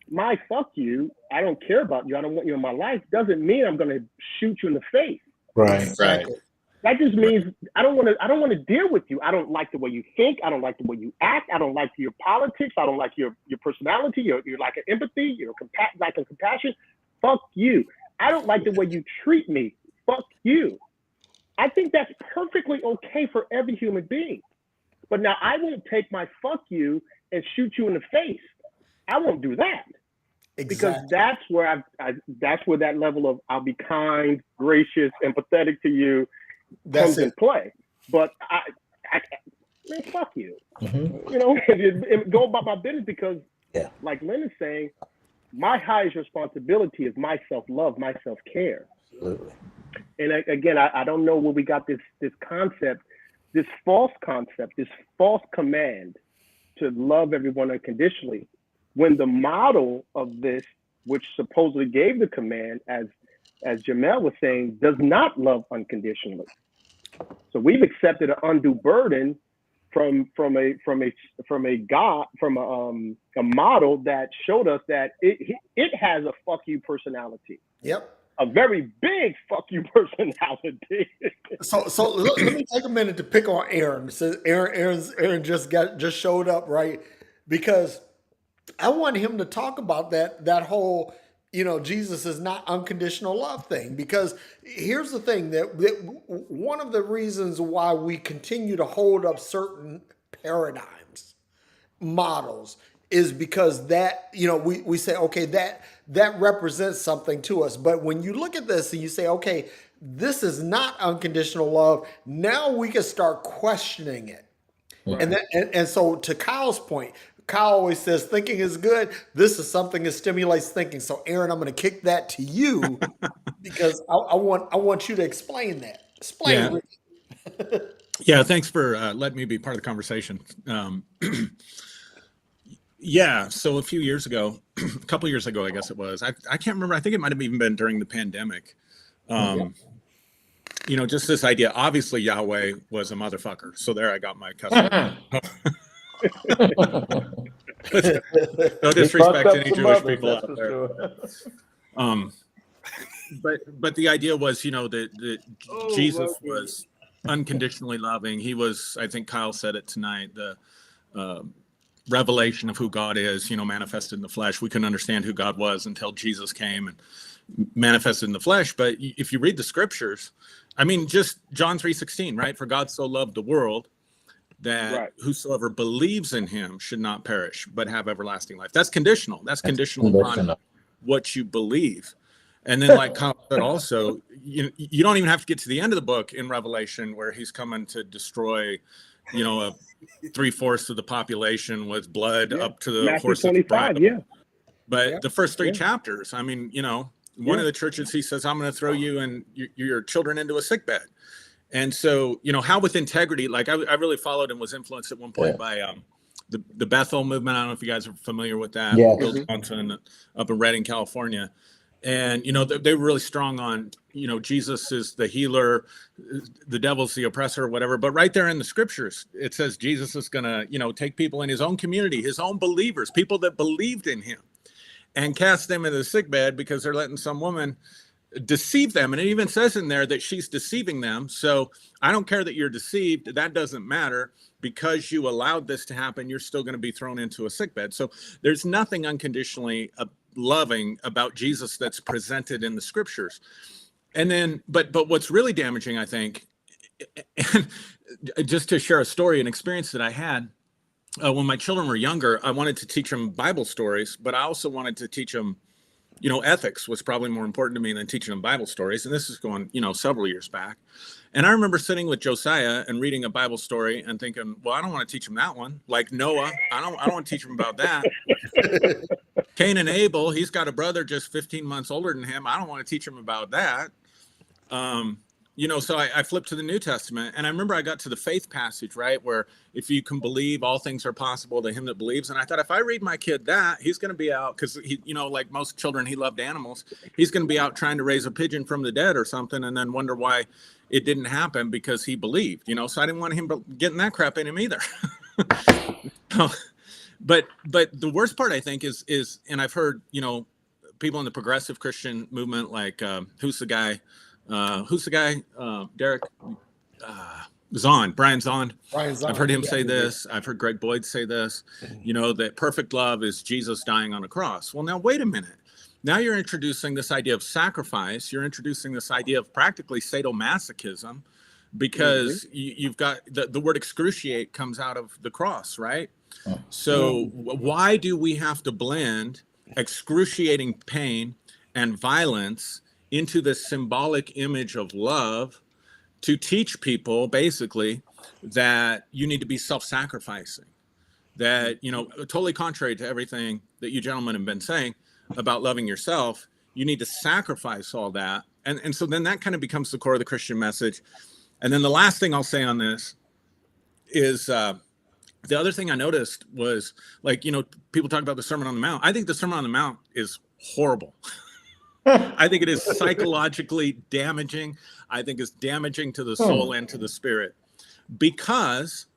my fuck you, I don't care about you, I don't want you in my life, doesn't mean I'm going to shoot you in the face. Right. Exactly. That just means I don't want to deal with you. I don't like the way you think. I don't like the way you act. I don't like your politics. I don't like your personality. You're like an empathy. You're like a compassion. Fuck you. I don't like the way you treat me. Fuck you. I think that's perfectly okay for every human being. But now I won't take my fuck you and shoot you in the face. I won't do that. Because that's where that's where that level of I'll be kind, gracious, empathetic to you comes in play. But man, fuck you. Mm-hmm. You know, and go about my business because, like Lynn is saying, my highest responsibility is my self-love, my self-care. Absolutely. And again, I don't know where we got this concept, this false command to love everyone unconditionally, when the model of this, which supposedly gave the command, as Jamel was saying, does not love unconditionally. So we've accepted an undue burden from a model that showed us that it has a fuck you personality. Yep. A very big fuck you personality. So let me take a minute to pick on Aaron. So Aaron just showed up, right? Because I want him to talk about that whole, Jesus is not unconditional love thing. Because here's the thing, that one of the reasons why we continue to hold up certain paradigms, models, is because that, we say, okay, that represents something to us. But when you look at this and you say, okay, this is not unconditional love, now we can start questioning it. Right. And so to Kyle's point, Kyle always says thinking is good. This is something that stimulates thinking. So Aaron, I'm going to kick that to you because I want you to explain that. Explain. Yeah. Thanks for letting me be part of the conversation. Yeah. So a few years ago, a couple of years ago, I guess it was, I can't remember. I think it might've even been during the pandemic. Just this idea, obviously Yahweh was a motherfucker. So there I got my customer. No disrespect to any Jewish people out there. Sure. But the idea was, that Jesus was unconditionally loving. He was, I think Kyle said it tonight, the revelation of who God is, manifested in the flesh. We couldn't understand who God was until Jesus came and manifested in the flesh. But if you read the scriptures, I mean, just John 3:16, right? For God so loved the world that Right. whosoever believes in him should not perish, but have everlasting life. That's conditional. That's conditional upon what you believe. And then, like Kyle said, also, you don't even have to get to the end of the book in Revelation where he's coming to destroy, 3/4 of the population with blood up to the Matthew horse's 25, bridle. But Yeah. the first 3 chapters, I mean, one of the churches, he says, I'm going to throw you and your children into a sickbed. And so, how with integrity, like I really followed and was influenced at one point by the Bethel movement. I don't know if you guys are familiar with that. Yeah. Bill Johnson up in Redding, California. And, they were really strong on, Jesus is the healer, the devil's the oppressor, whatever. But right there in the scriptures, it says Jesus is going to, take people in his own community, his own believers, people that believed in him, and cast them into the sickbed because they're letting some woman deceive them. And it even says in there that she's deceiving them. So I don't care that you're deceived. That doesn't matter. Because you allowed this to happen, you're still going to be thrown into a sickbed. So there's nothing unconditionally loving about Jesus that's presented in the scriptures. And then, but what's really damaging, I think, and just to share a story, an experience that I had when my children were younger, I wanted to teach them Bible stories, but I also wanted to teach them, ethics was probably more important to me than teaching them Bible stories. And this is going, several years back. And I remember sitting with Josiah and reading a Bible story and thinking, well, I don't want to teach him that one. Like Noah, I don't want to teach him about that. Cain and Abel, he's got a brother just 15 months older than him. I don't want to teach him about that. So I flipped to the New Testament, and I remember I got to the faith passage, right, where if you can believe, all things are possible to him that believes. And I thought, if I read my kid that, he's going to be out, because he, like most children, he loved animals. He's going to be out trying to raise a pigeon from the dead or something, and then wonder why it didn't happen because he believed. So I didn't want him getting that crap in him either. But the worst part, I think, is, and I've heard, people in the progressive Christian movement, like who's the guy? Derrick, Brian Zahnd. I've heard him say this. I've heard Greg Boyd say this, that perfect love is Jesus dying on a cross. Well, now, wait a minute. Now you're introducing this idea of sacrifice. You're introducing this idea of practically sadomasochism, because you've got the word excruciate comes out of the cross, right? So why do we have to blend excruciating pain and violence into this symbolic image of love to teach people basically that you need to be self-sacrificing, that, totally contrary to everything that you gentlemen have been saying about loving yourself, you need to sacrifice all that. And so then that kind of becomes the core of the Christian message. And then the last thing I'll say on this is, the other thing I noticed was, like, people talk about the Sermon on the Mount. I think the Sermon on the Mount is horrible. I think it is psychologically damaging. I think it's damaging to the soul and to the spirit, because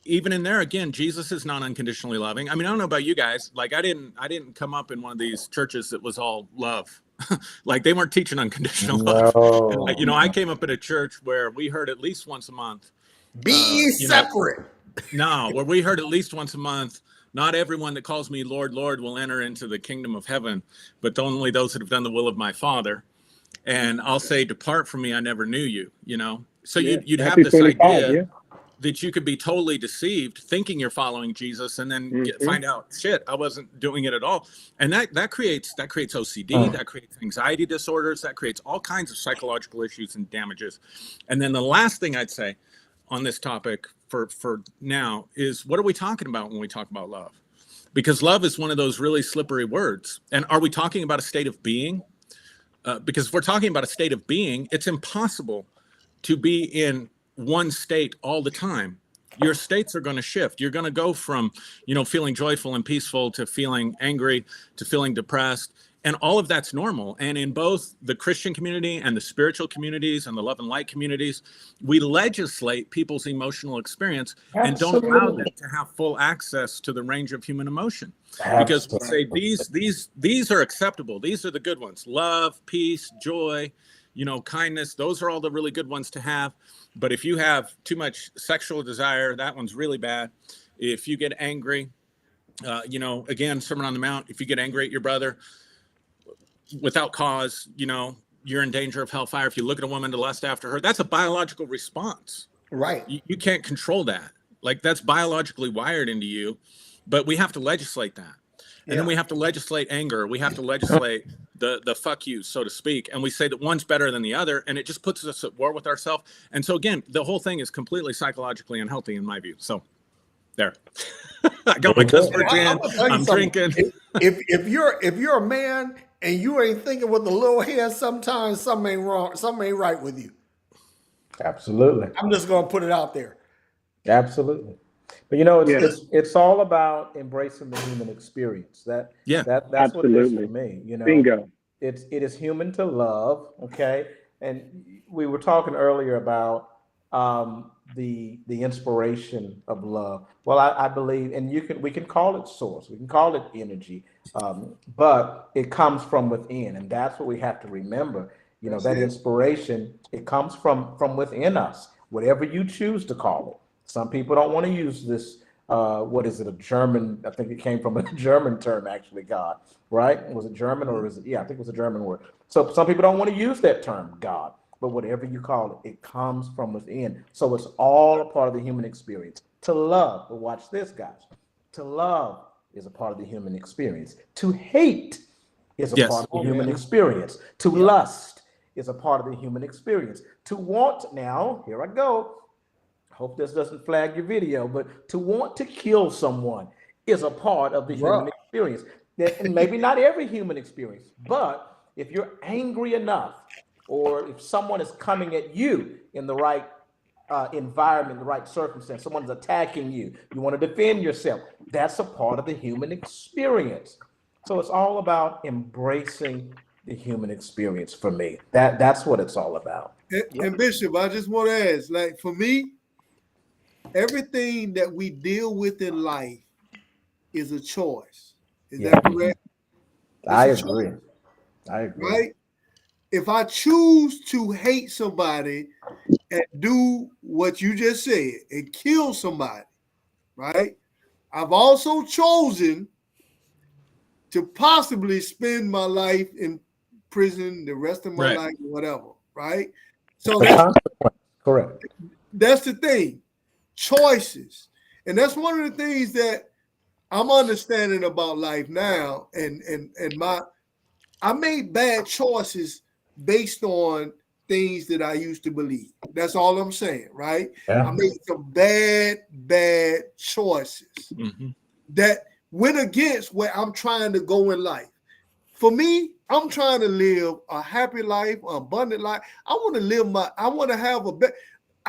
even in there, again, Jesus is not unconditionally loving. I mean, I don't know about you guys. Like, I didn't come up in one of these churches that was all love. Like, they weren't teaching unconditional love. And, like, I came up at a church where we heard at least once a month. Be ye separate. Where we heard at least once a month, not everyone that calls me Lord, Lord will enter into the kingdom of heaven, but only those that have done the will of my Father. And I'll say, depart from me, I never knew you, So you'd have this idea that you could be totally deceived thinking you're following Jesus, and then find out, shit, I wasn't doing it at all. And that creates OCD, that creates anxiety disorders, that creates all kinds of psychological issues and damages. And then the last thing I'd say on this topic for now is, what are we talking about when we talk about love? Because love is one of those really slippery words. And are we talking about a state of being? Because if we're talking about a state of being, it's impossible to be in one state all the time. Your states are going to shift. You're going to go from, feeling joyful and peaceful to feeling angry to feeling depressed. And all of that's normal. And in both the Christian community and the spiritual communities and the love and light communities, we legislate people's emotional experience and don't allow them to have full access to the range of human emotion. Because we say these are acceptable. These are the good ones. Love, peace, joy, kindness. Those are all the really good ones to have. But if you have too much sexual desire, that one's really bad. If you get angry, again, Sermon on the Mount, if you get angry at your brother without cause, you're in danger of hellfire. If you look at a woman to lust after her, that's a biological response. Right. You can't control that. Like that's biologically wired into you, but we have to legislate that. And then we have to legislate anger. We have to legislate the fuck you, so to speak. And we say that one's better than the other. And it just puts us at war with ourselves. And so again, the whole thing is completely psychologically unhealthy in my view. So there. I got my customer in. I'm drinking. If you're a man and you ain't thinking with a little head, sometimes something ain't wrong. Something ain't right with you. Absolutely. I'm just gonna put it out there. Absolutely. But you know, it's all about embracing the human experience. That's Absolutely. what it is for me. You know, Bingo. It is human to love. Okay, and we were talking earlier about the inspiration of love. Well, I believe, and we can call it source, we can call it energy, but it comes from within, and that's what we have to remember. You know, that inspiration, it comes from within us, whatever you choose to call it. Some people don't want to use this. What is it? A German? I think it came from a German term, actually. God, right? Was it German or is it? Yeah, I think it was a German word. So some people don't want to use that term, God. But whatever you call it, it comes from within. So it's all a part of the human experience. To love, but watch this, guys. To love is a part of the human experience. To hate is a part of the human experience. To lust is a part of the human experience. To want, now, here I go. Hope this doesn't flag your video, but to want to kill someone is a part of the human experience. And maybe not every human experience, but if you're angry enough, or if someone is coming at you in the right environment, the right circumstance, someone's attacking you, you want to defend yourself, that's a part of the human experience. So it's all about embracing the human experience for me. That's what it's all about. And Bishop, I just want to ask, like for me, everything that we deal with in life is a choice. Is that correct? I agree. Right? If I choose to hate somebody and do what you just said and kill somebody, right? I've also chosen to possibly spend my life in prison the rest of my life, whatever, right? So that's correct. That's the thing. Choices. And that's one of the things that I'm understanding about life now. And I made bad choices based on things that I used to believe. That's all I'm saying, right? I made some bad choices that went against where I'm trying to go in life. For me, I'm trying to live a happy life, an abundant life. I want to have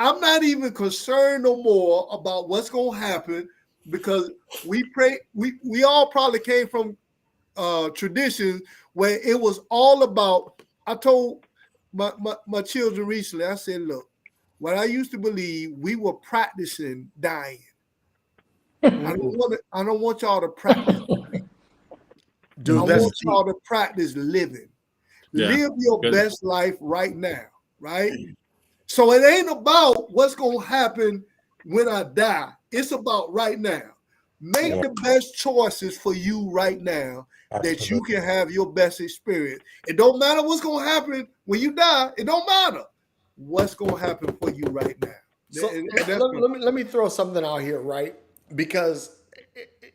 I'm not even concerned no more about what's going to happen, because we all probably came from traditions where it was all about. I told my children recently, I said, look, what I used to believe, we were practicing dying. I don't want y'all to practice dying. I want y'all to practice living. Live your best life right now, right? So it ain't about what's going to happen when I die. It's about right now. Make the best choices for you right now that you can have your best experience. It don't matter what's going to happen when you die. It don't matter what's going to happen for you right now. So let me throw something out here, right? Because,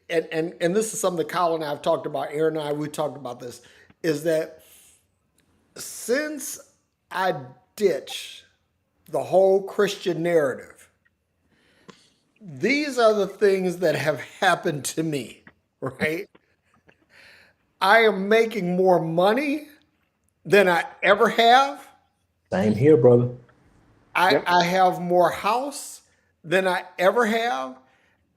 and this is something that Colin and I have talked about, Aaron and I, we talked about this, is that since I ditched the whole Christian narrative, these are the things that have happened to me, right? I am making more money than I ever have. Same here, brother. I have more house than I ever have.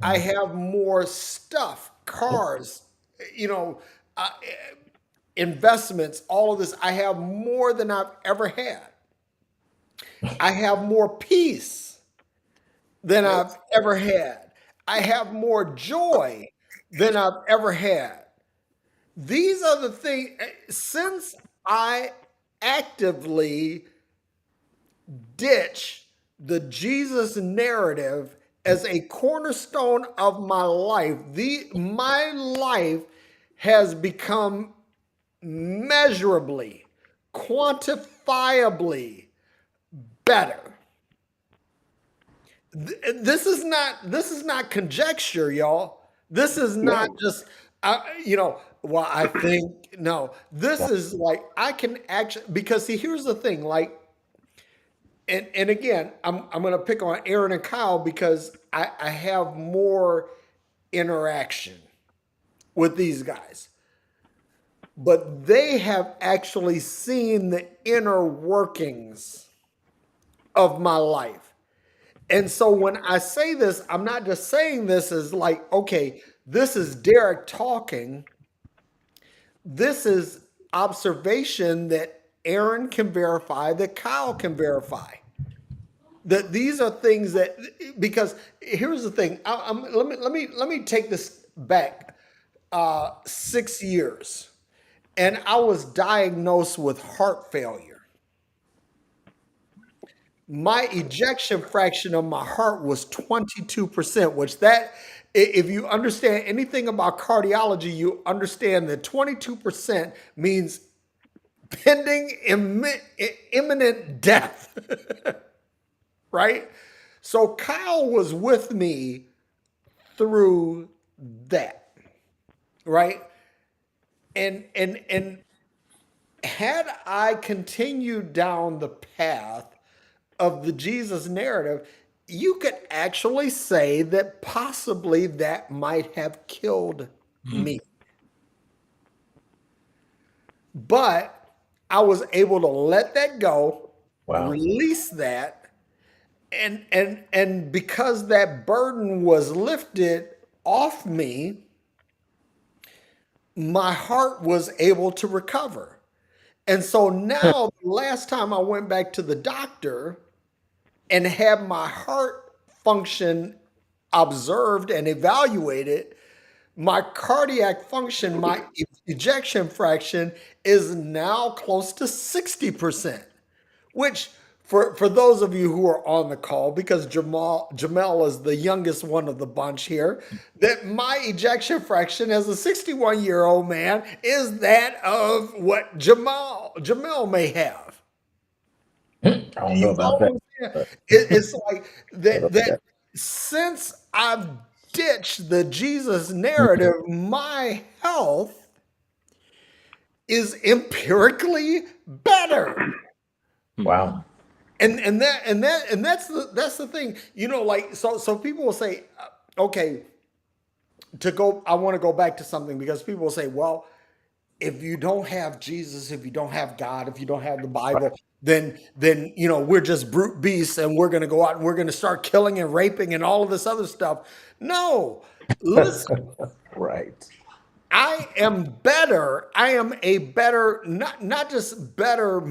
I have more stuff, cars, investments, all of this. I have more than I've ever had. I have more peace than I've ever had. I have more joy than I've ever had. These are the things, since I actively ditch the Jesus narrative as a cornerstone of my life, my life has become measurably, quantifiably better. This is not conjecture, y'all. This is not No. just well, I think no. This is like I can actually, because see, here's the thing, like, and again, I'm gonna pick on Aaron and Kyle because I have more interaction with these guys, but they have actually seen the inner workings of my life. And so when I say this, I'm not just saying this as like, okay, this is Derrick talking. This is observation that Aaron can verify, that Kyle can verify. That these are things that, because here's the thing. Let me take this back 6 years, and I was diagnosed with heart failure. My ejection fraction of my heart was 22%, which that, if you understand anything about cardiology, you understand that 22% means pending imminent death, right? So Kyle was with me through that, right? And had I continued down the path of the Jesus narrative, you could actually say that possibly that might have killed me. But I was able to let that go, Wow. release that, and because that burden was lifted off me, my heart was able to recover. And so now, the last time I went back to the doctor and had my heart function observed and evaluated, my cardiac function, my ejection fraction is now close to 60%, which for those of you who are on the call, because Jamel is the youngest one of the bunch here, that my ejection fraction as a 61-year-old man is that of what Jamel may have. I don't know You about follow that. what I'm saying? But It's like that since I've ditched the Jesus narrative, my health is empirically better. wow. And that's the thing. Like, so people will say, okay, I want to go back to something, because people will say, well, if you don't have Jesus, if you don't have God, if you don't have the Bible, then we're just brute beasts, and we're going to go out and we're going to start killing and raping and all of this other stuff. No, listen, Right. I am better. I am a better, not just better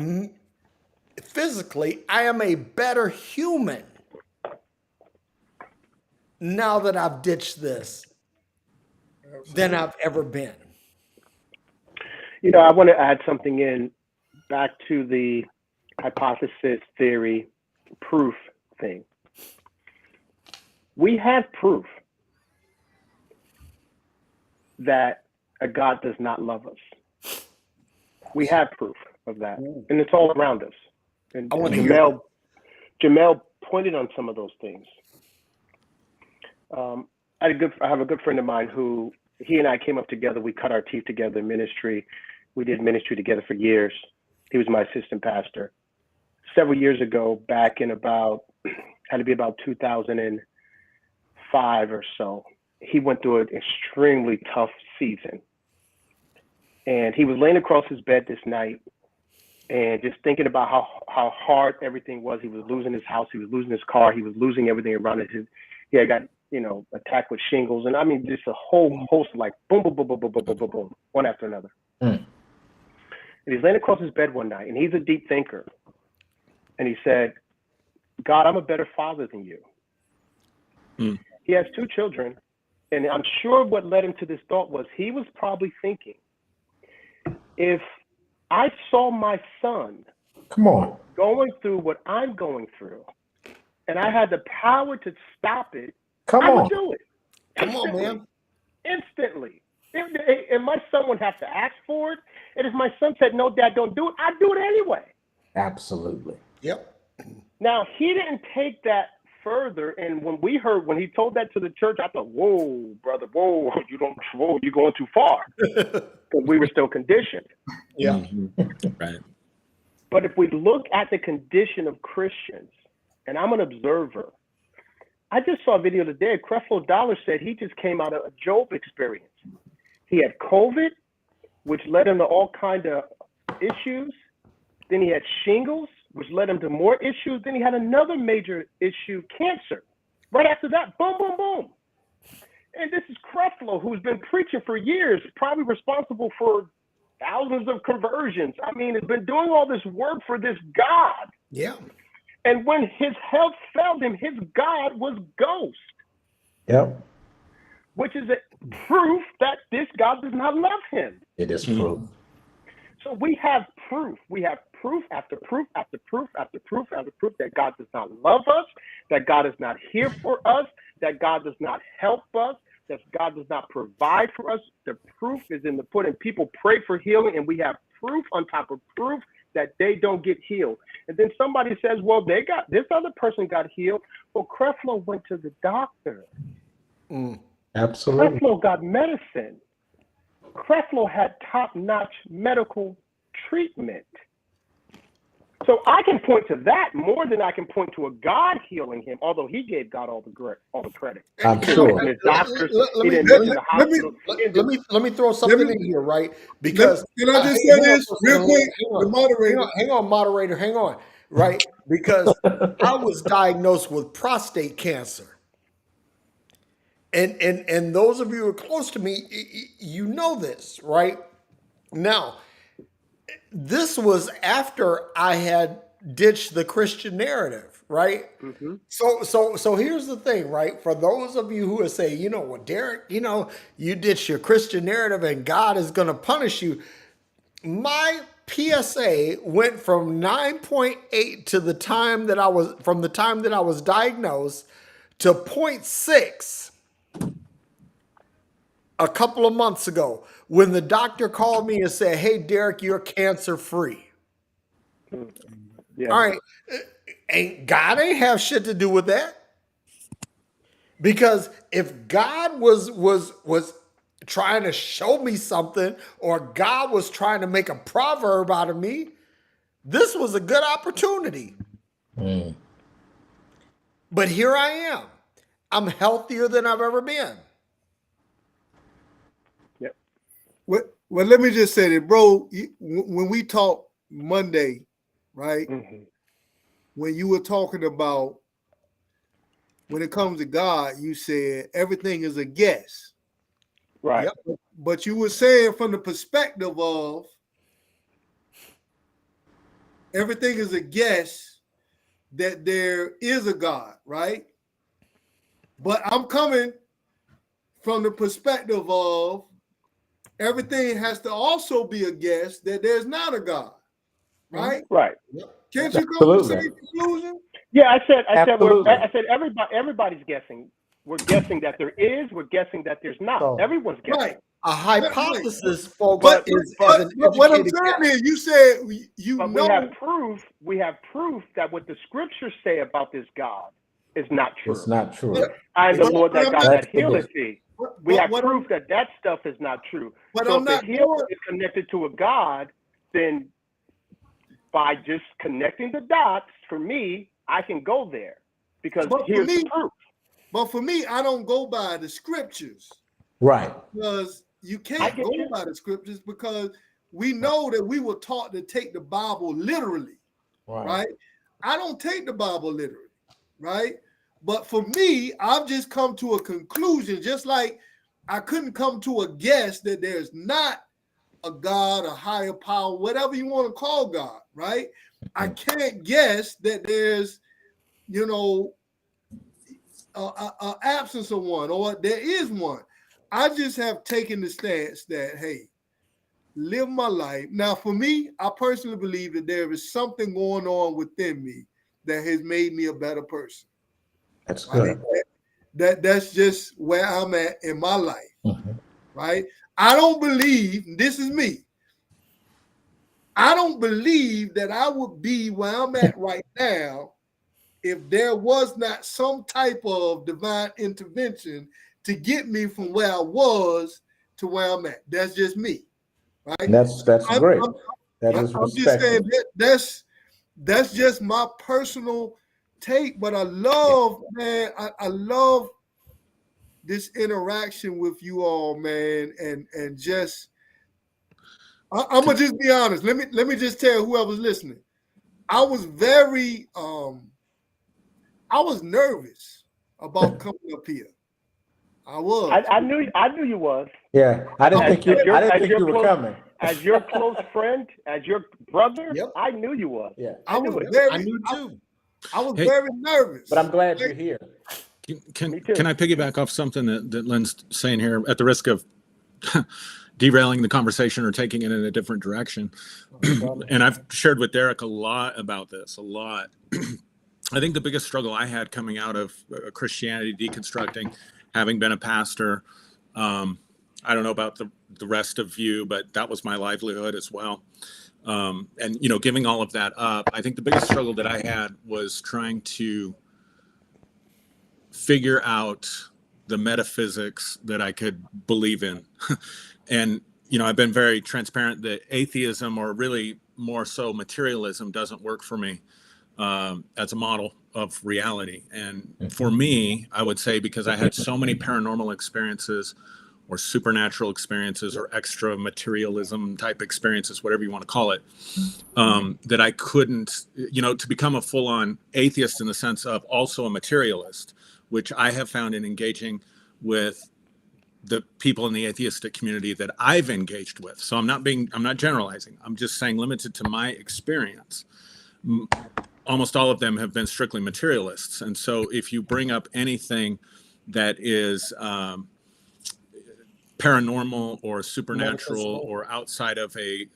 physically, I am a better human now that I've ditched this than I've ever been. I want to add something in back to the hypothesis, theory, proof thing. We have proof that a God does not love us. We have proof of that, and it's all around us. And I want to hear. Jamel pointed on some of those things. I have a good friend of mine who, he and I came up together. We cut our teeth together in ministry. We did ministry together for years. He was my assistant pastor. Several years ago, back in had to be about 2005 or so, he went through an extremely tough season. And he was laying across his bed this night and just thinking about how hard everything was. He was losing his house. He was losing his car. He was losing everything around him. He had got, attacked with shingles. And I mean, just a whole host of, like, boom, boom, boom, boom, boom, boom, boom, boom, boom, one after another. And he's laying across his bed one night, and he's a deep thinker. And he said, God, I'm a better father than you. He has 2 children. And I'm sure what led him to this thought was he was probably thinking, if I saw my son Come on. going through what I'm going through, and I had the power to stop it, Come I on. would do it. Come on, man. Instantly. And my son would have to ask for it. And if my son said, no, Dad, don't do it, I'd do it anyway. Absolutely. Yep. Now, he didn't take that further. And when he told that to the church, I thought, whoa, brother, whoa, you're going too far. Because we were still conditioned. Yeah. Right. But if we look at the condition of Christians, and I'm an observer, I just saw a video today. Creflo Dollar said he just came out of a Job experience. He had COVID, which led him to all kinds of issues. Then he had shingles, which led him to more issues. Then he had another major issue, cancer. Right after that, boom, boom, boom. And this is Creflo, who's been preaching for years, probably responsible for thousands of conversions. I mean, has been doing all this work for this God. Yeah. And when his health failed him, his God was ghost. Yep. Which is a proof that this God does not love him. It is proof. So we have proof. We have proof after proof after proof after proof after proof that God does not love us, that God is not here for us, that God does not help us, that God does not provide for us. The proof is in the pudding. People pray for healing, and we have proof on top of proof that they don't get healed. And then somebody says, well, this other person got healed. Well, Creflo went to the doctor. Absolutely. Creflo got medicine. Creflo had top-notch medical treatment. So I can point to that more than I can point to a God healing him, although he gave God all the credit. I'm sure. And his doctors, Let he didn't mention the hospital. me throw something in here, right? Because Can I just say this real quick? The moderator. hang on, moderator, hang on, right? Because I was diagnosed with prostate cancer. And those of you who are close to me, you know this, right? Now, this was after I had ditched the Christian narrative, right? So here's the thing, right? For those of you who are saying, you know what, Derrick, you ditched your Christian narrative and God is going to punish you. My PSA went from 9.8 to the time that I was diagnosed to 0.6 a couple of months ago when the doctor called me and said, hey, Derrick, you're cancer free. Yeah. All right. God ain't have shit to do with that. Because if God was trying to show me something, or God was trying to make a proverb out of me, this was a good opportunity. But here I am. I'm healthier than I've ever been. Well, let me just say that, bro. When we talked Monday, right? When you were talking about when it comes to God, you said everything is a guess. Right. Yep. But you were saying from the perspective of everything is a guess that there is a God, right? But I'm coming from the perspective of everything has to also be a guess that there's not a God, right? Right. Can't you come to the same conclusion? Yeah, I said everybody's guessing. We're guessing that there is. We're guessing that there's not. Oh. Everyone's guessing. Right. A hypothesis, folks, But is an what I'm educated saying guess. is, you said But we have proof. We have proof that what the scriptures say about this God is not true. It's not true. I am the Lord that God that That's the healeth book. thee. We have proof that stuff is not true. But So I'm if not the healing is connected to a God, then by just connecting the dots, for me, I can go there because But for here's me- the proof. But for me, I don't go by the scriptures Right. because you I can't get go you. by the scriptures because we know that we were taught to take the Bible literally, right? I don't take the Bible literally, right? But for me, I've just come to a conclusion, just like I couldn't come to a guess that there's not a God, a higher power, whatever you want to call God, right? I can't guess that there's, a absence of one, or there is one. I just have taken the stance that, hey, live my life. Now, for me, I personally believe that there is something going on within me that has made me a better person. That's good. That's just where I'm at in my life, right? I don't believe, this is me, I don't believe that I would be where I'm at right now if there was not some type of divine intervention to get me from where I was to where I'm at. That's just me, right? And that's great. That is I'm just saying respectful. that's just my personal take. But I love, man, I love this interaction with you all, man, and just I'm gonna just be honest. Let me just tell whoever's listening. I was very I was nervous about coming up here. I was. I knew you was. Yeah, I didn't think you were coming. As your close friend, as your brother, Yep. I knew you was. Yeah, I knew too. I was very nervous. but I'm glad you're here. Can I piggyback off something that Lynn's saying here at the risk of derailing the conversation or taking it in a different direction? And I've shared with Derrick a lot about this, a lot. I think the biggest struggle I had coming out of Christianity, deconstructing, having been a pastor, I don't know about the rest of you, but that was my livelihood as well. And, giving all of that up, I think the biggest struggle that I had was trying to figure out the metaphysics that I could believe in. And, I've been very transparent that atheism, or really more so materialism, doesn't work for me as a model of reality. And for me, I would say, because I had so many paranormal experiences or supernatural experiences or extra materialism type experiences, whatever you want to call it, that I couldn't, to become a full-on atheist in the sense of also a materialist, which I have found in engaging with the people in the atheistic community that I've engaged with. So I'm not generalizing. I'm just saying, limited to my experience, almost all of them have been strictly materialists. And so if you bring up anything that is paranormal or supernatural or outside of a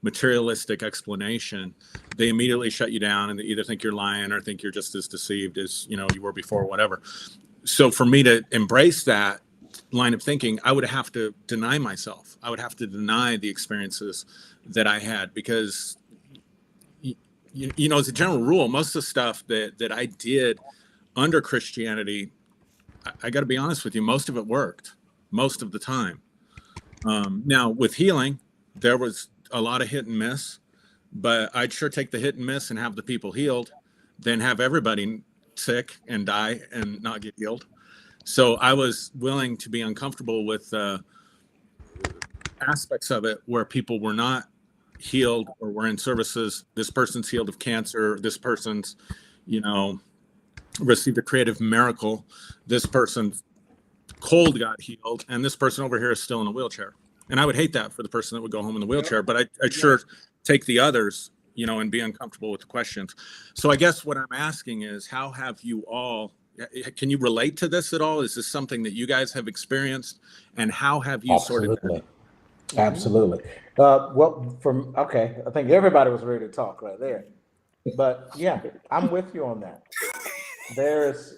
materialistic explanation, they immediately shut you down, and they either think you're lying or think you're just as deceived as you were before, whatever. So for me to embrace that line of thinking, I would have to deny myself. I would have to deny the experiences that I had, because as a general rule, most of the stuff that I did under Christianity, I got to be honest with you, most of it worked most of the time. Now with healing, there was a lot of hit and miss, but I'd sure take the hit and miss and have the people healed than have everybody sick and die and not get healed. So I was willing to be uncomfortable with aspects of it where people were not healed or were in services. This person's healed of cancer. This person's, received a creative miracle. This person's cold got healed, and this person over here is still in a wheelchair. And I would hate that for the person that would go home in the wheelchair, but I'd sure take the others, and be uncomfortable with the questions. So I guess what I'm asking is, how have you all, can you relate to this at all? Is this something that you guys have experienced, and how have you sorted that? Absolutely. I think everybody was ready to talk right there. But yeah, I'm with you on that. There's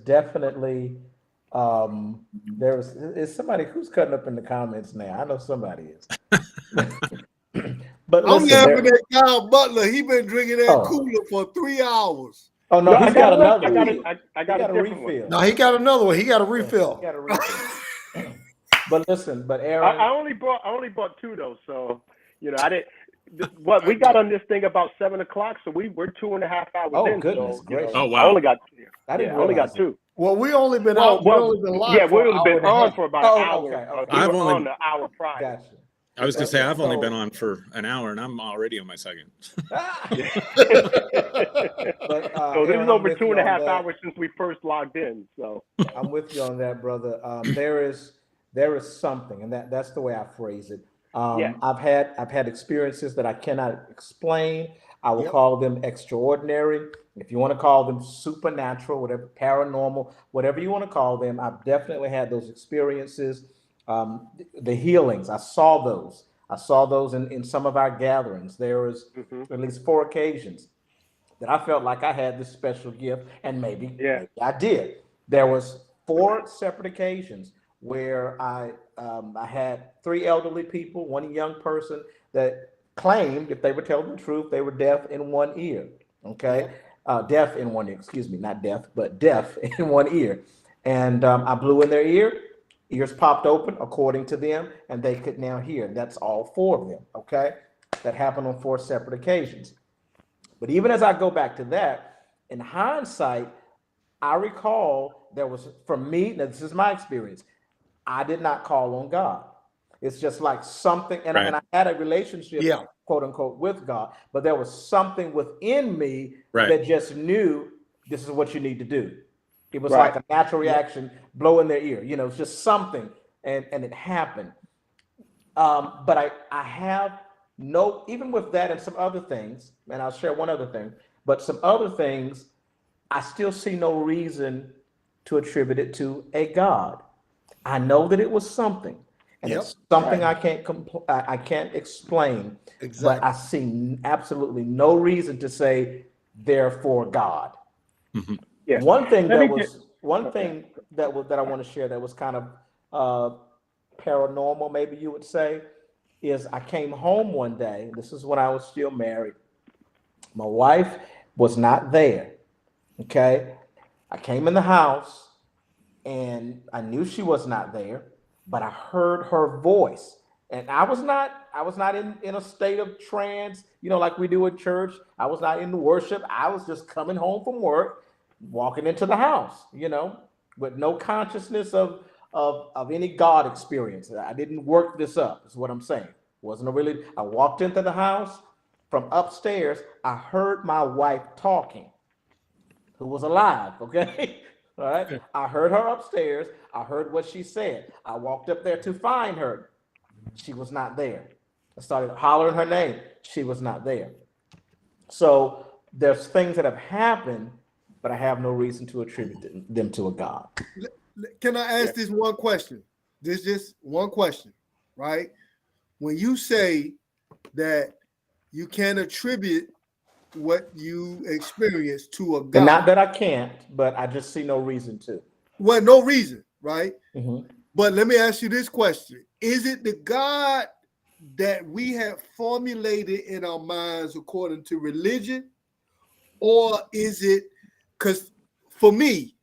definitely is somebody who's cutting up in the comments now. I know somebody is. But I'm laughing at Kyle Butler. He been drinking that cooler for 3 hours. Oh no, he's got another one. I got a refill. one. No, he got another one. He got a refill. He got a refill. But listen, Aaron, I only bought two though, so I didn't. What we got on this thing about 7 o'clock, so we're 2.5 hours in. Oh goodness gracious! Oh wow! I only got two. Well, we only been out. We only been live. Yeah, we've been on for about an hour. Okay. I've only only on the hour prior. Gotcha. I was gonna say I've only been on for an hour, and I'm already on my second. But, So this is over 2.5 hours since we first logged in. So I'm with you on that, brother. There is something, and that's the way I phrase it. I've had experiences that I cannot explain. I will call them extraordinary. If you want to call them supernatural, whatever, paranormal, whatever you want to call them, I've definitely had those experiences. The healings, I saw those in some of our gatherings. There was at least 4 occasions that I felt like I had this special gift, and maybe I did. There was 4 separate occasions where I had 3 elderly people, 1 young person that claimed, if they were telling the truth, they were deaf in 1 ear. Okay. deaf in one ear, excuse me, not deaf, but deaf in one ear. And I blew in their ears popped open according to them, and they could now hear. That's all 4 of them, okay? That happened on 4 separate occasions. But even as I go back to that, in hindsight, I recall there was, for me, now this is my experience, I did not call on God. It's just like something, and I had a relationship, quote unquote, with God, but there was something within me that just knew this is what you need to do. It was like a natural reaction, blow in their ear, it's just something, and it happened. But I have even with that and some other things, and I'll share one other thing, but some other things, I still see no reason to attribute it to a God. I know that it was something, and it's something I can't explain. Exactly. But I see absolutely no reason to say therefore God. Mm-hmm. Yeah. One thing that I want to share that was kind of paranormal, maybe you would say, is I came home one day. This is when I was still married. My wife was not there. Okay, I came in the house and I knew she was not there, but I heard her voice, and I was not in a state of trance, like we do at church. I was not in the worship. I was just coming home from work, walking into the house, with no consciousness of any God experience. I didn't work this up, is what I'm saying. I walked into the house from upstairs. I heard my wife talking, who was alive, okay? All right. I heard her upstairs. I heard what she said. I walked up there to find her. She was not there. I started hollering her name. She was not there. So there's things that have happened, but I have no reason to attribute them to a God. Can I ask this one question? This just one question, right? When you say that you can't attribute what you experience to a God. And not that I can't, but I just see no reason to. Well, no reason, right? Mm-hmm. But let me ask you this question. Is it the God that we have formulated in our minds according to religion? Or is it, because for me,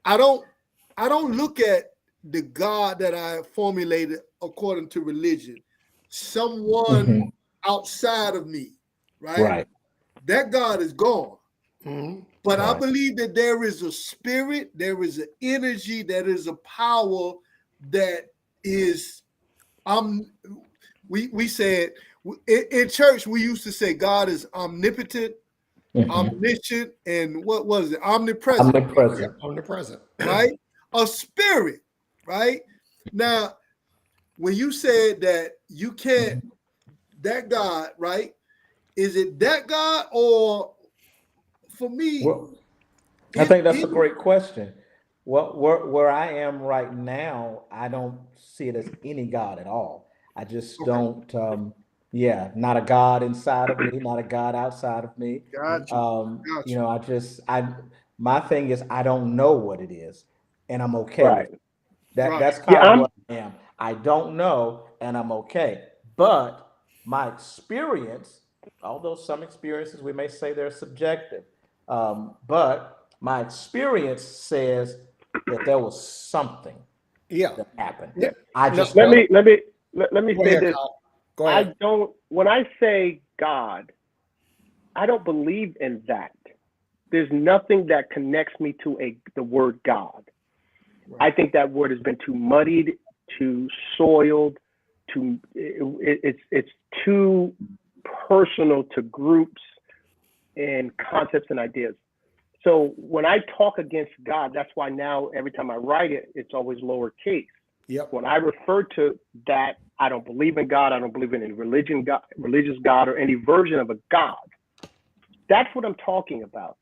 I don't look at the God that I formulated according to religion, someone outside of me, right? That God is gone. Mm-hmm. But I believe that there is a spirit, there is an energy, there is a power that is, we said, in church, we used to say God is omnipotent, omniscient, and what was it? Omnipresent. Omnipresent. Right? A spirit, right? Now, when you said that you can't, that God, right? Is it that God, or for me? Well, I think that's a great question. Well, where I am right now, I don't see it as any God at all. I just don't. Not a God inside of me, not a God outside of me. Gotcha. My thing is I don't know what it is, and I'm okay with it. That's kind of what I am. I don't know, and I'm okay. But my experience, although some experiences we may say they're subjective, but my experience says that there was something that happened. Yeah. I just let me say this. Go ahead. When I say God, I don't believe in that. There's nothing that connects me to the word God. I think that word has been too muddied, too soiled, it's too personal to groups and concepts and ideas. So when I talk against God, that's why now every time I write it, it's always lowercase. Yep. When I refer to that, I don't believe in God. I don't believe in any religious God or any version of a God. That's what I'm talking about.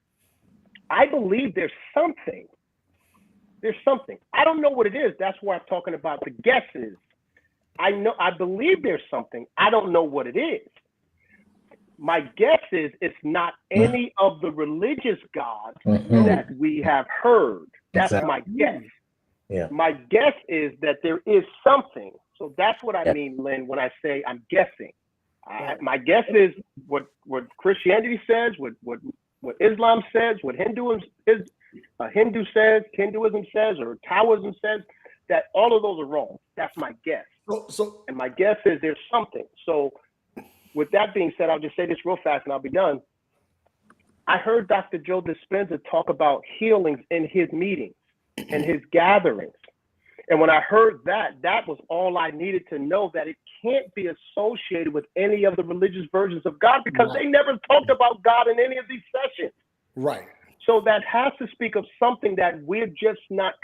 I believe there's something. There's something. I don't know what it is. That's why I'm talking about the guesses. I believe there's something. I don't know what it is. My guess is it's not any of the religious gods that we have heard. That's my guess. Yeah. My guess is that there is something. So that's what I mean, Lynn, when I say I'm guessing. My guess is what Christianity says, what what Islam says, what Hinduism says, or Taoism says, that all of those are wrong. That's my guess. And my guess is there's something. So with that being said, I'll just say this real fast and I'll be done. I heard Dr. Joe Dispenza talk about healings in his meetings and his gatherings. And when I heard that, that was all I needed to know, that it can't be associated with any of the religious versions of God, because they never talked about God in any of these sessions. Right. So that has to speak of something that we're just not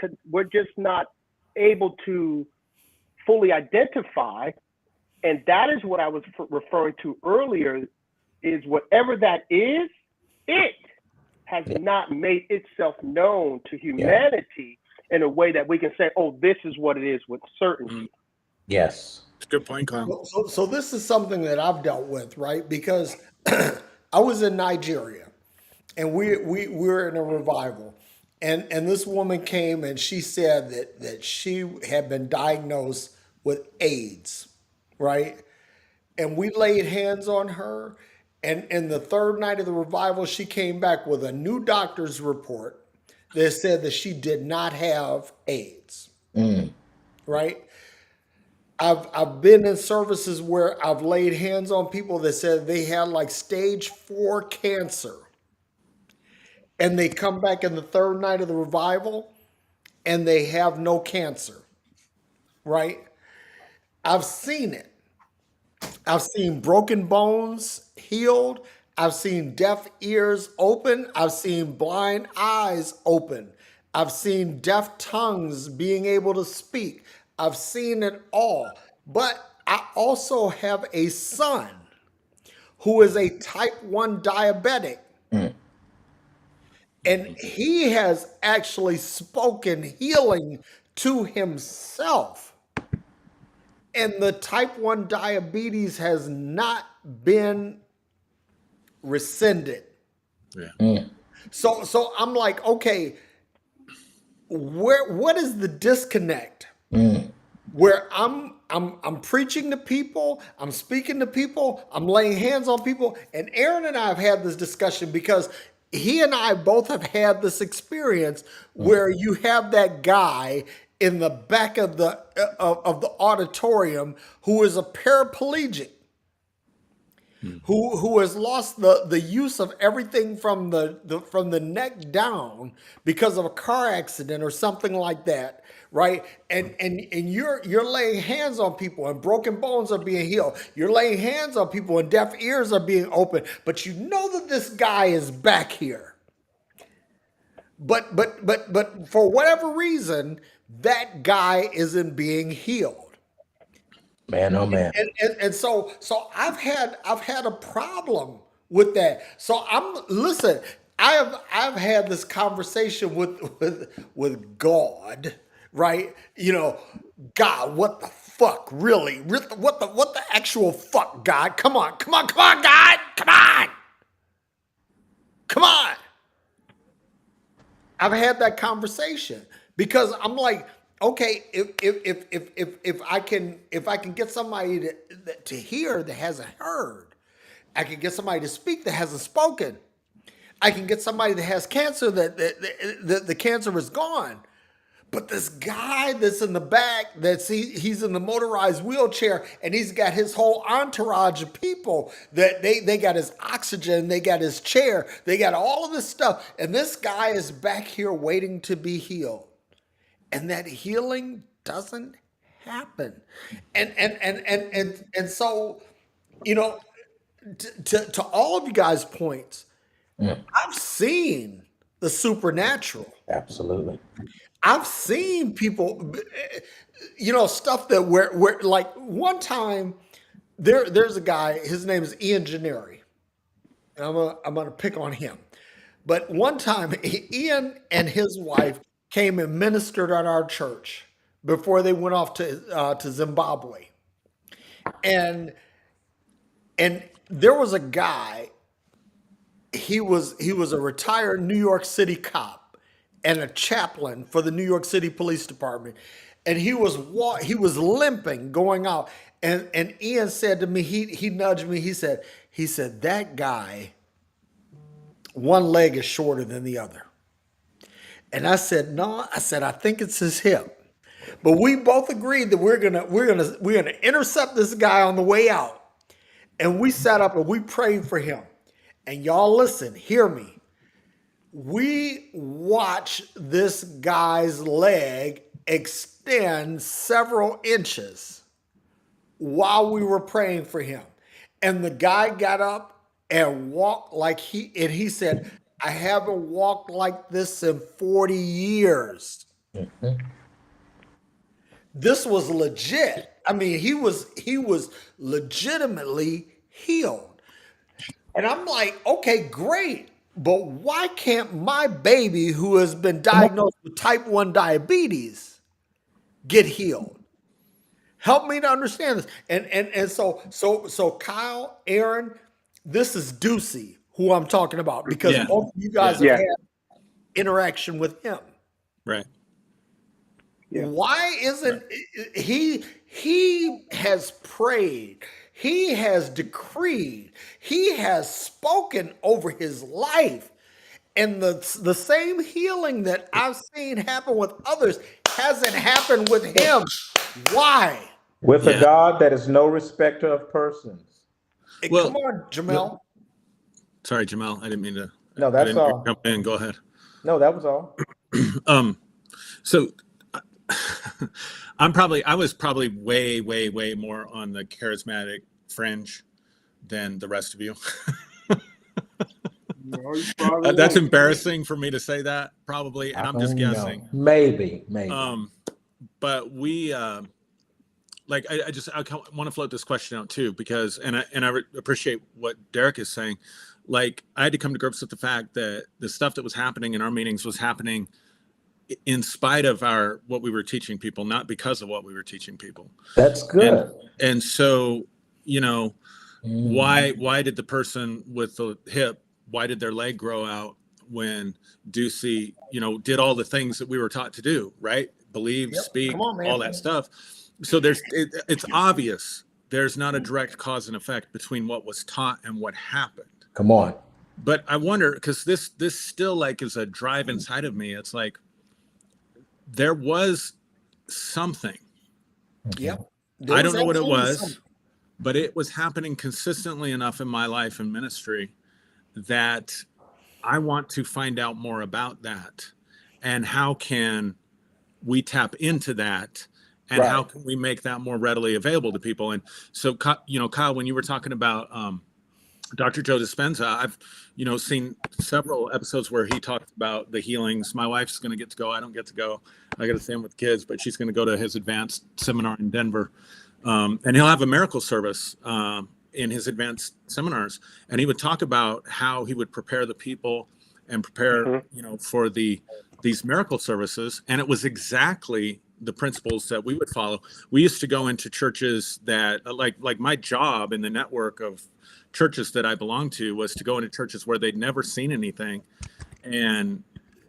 able to fully identify. And that is what I was referring to earlier, is whatever that is, it has not made itself known to humanity in a way that we can say, oh, this is what it is with certainty. Yes. Good point, Kyle. So this is something that I've dealt with, right? Because I was in Nigeria, and we're in a revival, and this woman came and she said that she had been diagnosed with AIDS, right? And we laid hands on her, and the third night of the revival, she came back with a new doctor's report that said that she did not have AIDS, right? I've been in services where I've laid hands on people that said they had like stage 4 cancer, and they come back in the third night of the revival and they have no cancer, right? I've seen it. I've seen broken bones healed. I've seen deaf ears open. I've seen blind eyes open. I've seen deaf tongues being able to speak. I've seen it all. But I also have a son who is a type 1 diabetic. And he has actually spoken healing to himself. And the type 1 diabetes has not been rescinded. Yeah. So I'm like, okay, what is the disconnect? Where I'm preaching to people, I'm speaking to people, I'm laying hands on people, and Aaron and I have had this discussion because he and I both have had this experience where you have that guy in the back of the auditorium who is a paraplegic, who has lost the use of everything from the neck down because of a car accident or something like that, right? And you're laying hands on people and broken bones are being healed. You're laying hands on people and deaf ears are being opened, but you know that this guy is back here. But for whatever reason, that guy isn't being healed. Man, oh man. And so I've had a problem with that. So listen, I've had this conversation with God, right? You know, God, what the fuck, really? What the actual fuck, God? Come on, God, come on. I've had that conversation because I'm like, okay, if I can get somebody to hear that hasn't heard, I can get somebody to speak that hasn't spoken. I can get somebody that has cancer that the cancer is gone. But this guy that's in the back, he's in the motorized wheelchair, and he's got his whole entourage of people that they got his oxygen, they got his chair, they got all of this stuff, and this guy is back here waiting to be healed, and that healing doesn't happen, and so, you know, to all of you guys' points, I've seen the supernatural. Absolutely. I've seen people, you know, stuff that where like one time there's a guy, his name is Ian Gennari. I'm gonna pick on him. But one time Ian and his wife came and ministered at our church before they went off to Zimbabwe. And there was a guy, he was a retired New York City cop and a chaplain for the New York City Police Department, and he was limping going out. And Ian said to me, he nudged me. He said that guy one leg is shorter than the other. And I said, no, I said, I think it's his hip. But we both agreed that we're gonna intercept this guy on the way out. And we sat up and we prayed for him. And y'all listen, hear me. We watched this guy's leg extend several inches while we were praying for him. And the guy got up and walked like he said, I haven't walked like this in 40 years. This was legit. I mean, he was legitimately healed. And I'm like, okay, great. But why can't my baby who has been diagnosed with type 1 diabetes get healed? Help me to understand this. And so Kyle, Aaron, this is Ducey who I'm talking about because Yeah. both of you guys Yeah. have had interaction with him. Right. Yeah. Why isn't he has prayed, he has decreed, he has spoken over his life, and the same healing that I've seen happen with others hasn't happened with him. Why? With Yeah. a God that is no respecter of persons. Well, Come on, Jamel. Sorry, Jamal. I didn't mean to. No, I that's didn't mean to all. jump in. Go ahead. No, that was all. So I was probably way, way, way more on the charismatic fringe than the rest of you. No, you probably That's won't. embarrassing for me to say that, probably, and I'm just guessing. Maybe. But we, like, I want to float this question out too, because, and I appreciate what Derrick is saying. Like, I had to come to grips with the fact that the stuff that was happening in our meetings was happening in spite of what we were teaching people, not because of what we were teaching people. That's good. And so, why did the person with the hip, why did their leg grow out when Ducey, did all the things that we were taught to do, right? Believe, speak, Come on, man. all that stuff. So it's obvious there's not a direct cause and effect between what was taught and what happened. Come on. But I wonder, because this still like is a drive inside of me. It's like there was something. Yep. I don't know what it was, but it was happening consistently enough in my life and ministry that I want to find out more about that. And how can we tap into that? And how can we make that more readily available to people? And so, Kyle, when you were talking about Dr. Joe Dispenza, I've, seen several episodes where he talked about the healings. My wife's going to get to go. I don't get to go. I got to stay with kids, but she's going to go to his advanced seminar in Denver. And he'll have a miracle service in his advanced seminars. And he would talk about how he would prepare the people and prepare, for these miracle services. And it was exactly the principles that we would follow. We used to go into churches that like my job in the network of churches that I belonged to was to go into churches where they'd never seen anything and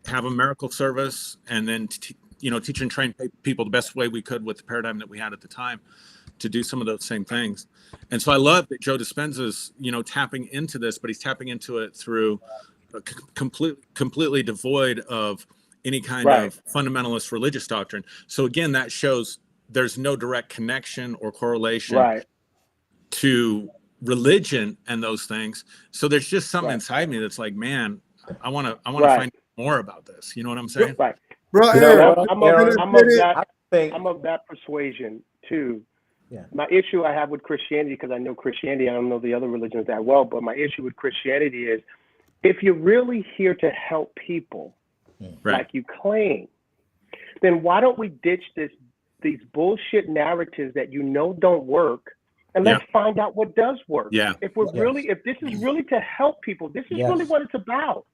have a miracle service, and then teach and train people the best way we could with the paradigm that we had at the time to do some of those same things. And so I love that Joe Dispenza's tapping into this, but he's tapping into it through completely devoid of any kind of fundamentalist religious doctrine. So again, that shows there's no direct connection or correlation to religion and those things. So there's just something inside me that's like, man, I want to find more about this. You know what I'm saying? Right. I'm of that persuasion too. Yeah. My issue I have with Christianity, because I know Christianity, I don't know the other religions that well, but my issue with Christianity is if you're really here to help people, like you claim, then why don't we ditch these bullshit narratives that don't work, and let's find out what does work. Yeah. If this is really to help people, this is really what it's about.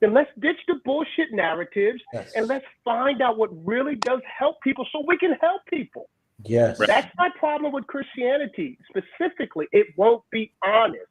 Then let's ditch the bullshit narratives and let's find out what really does help people so we can help people. Yes. That's my problem with Christianity. Specifically, it won't be honest.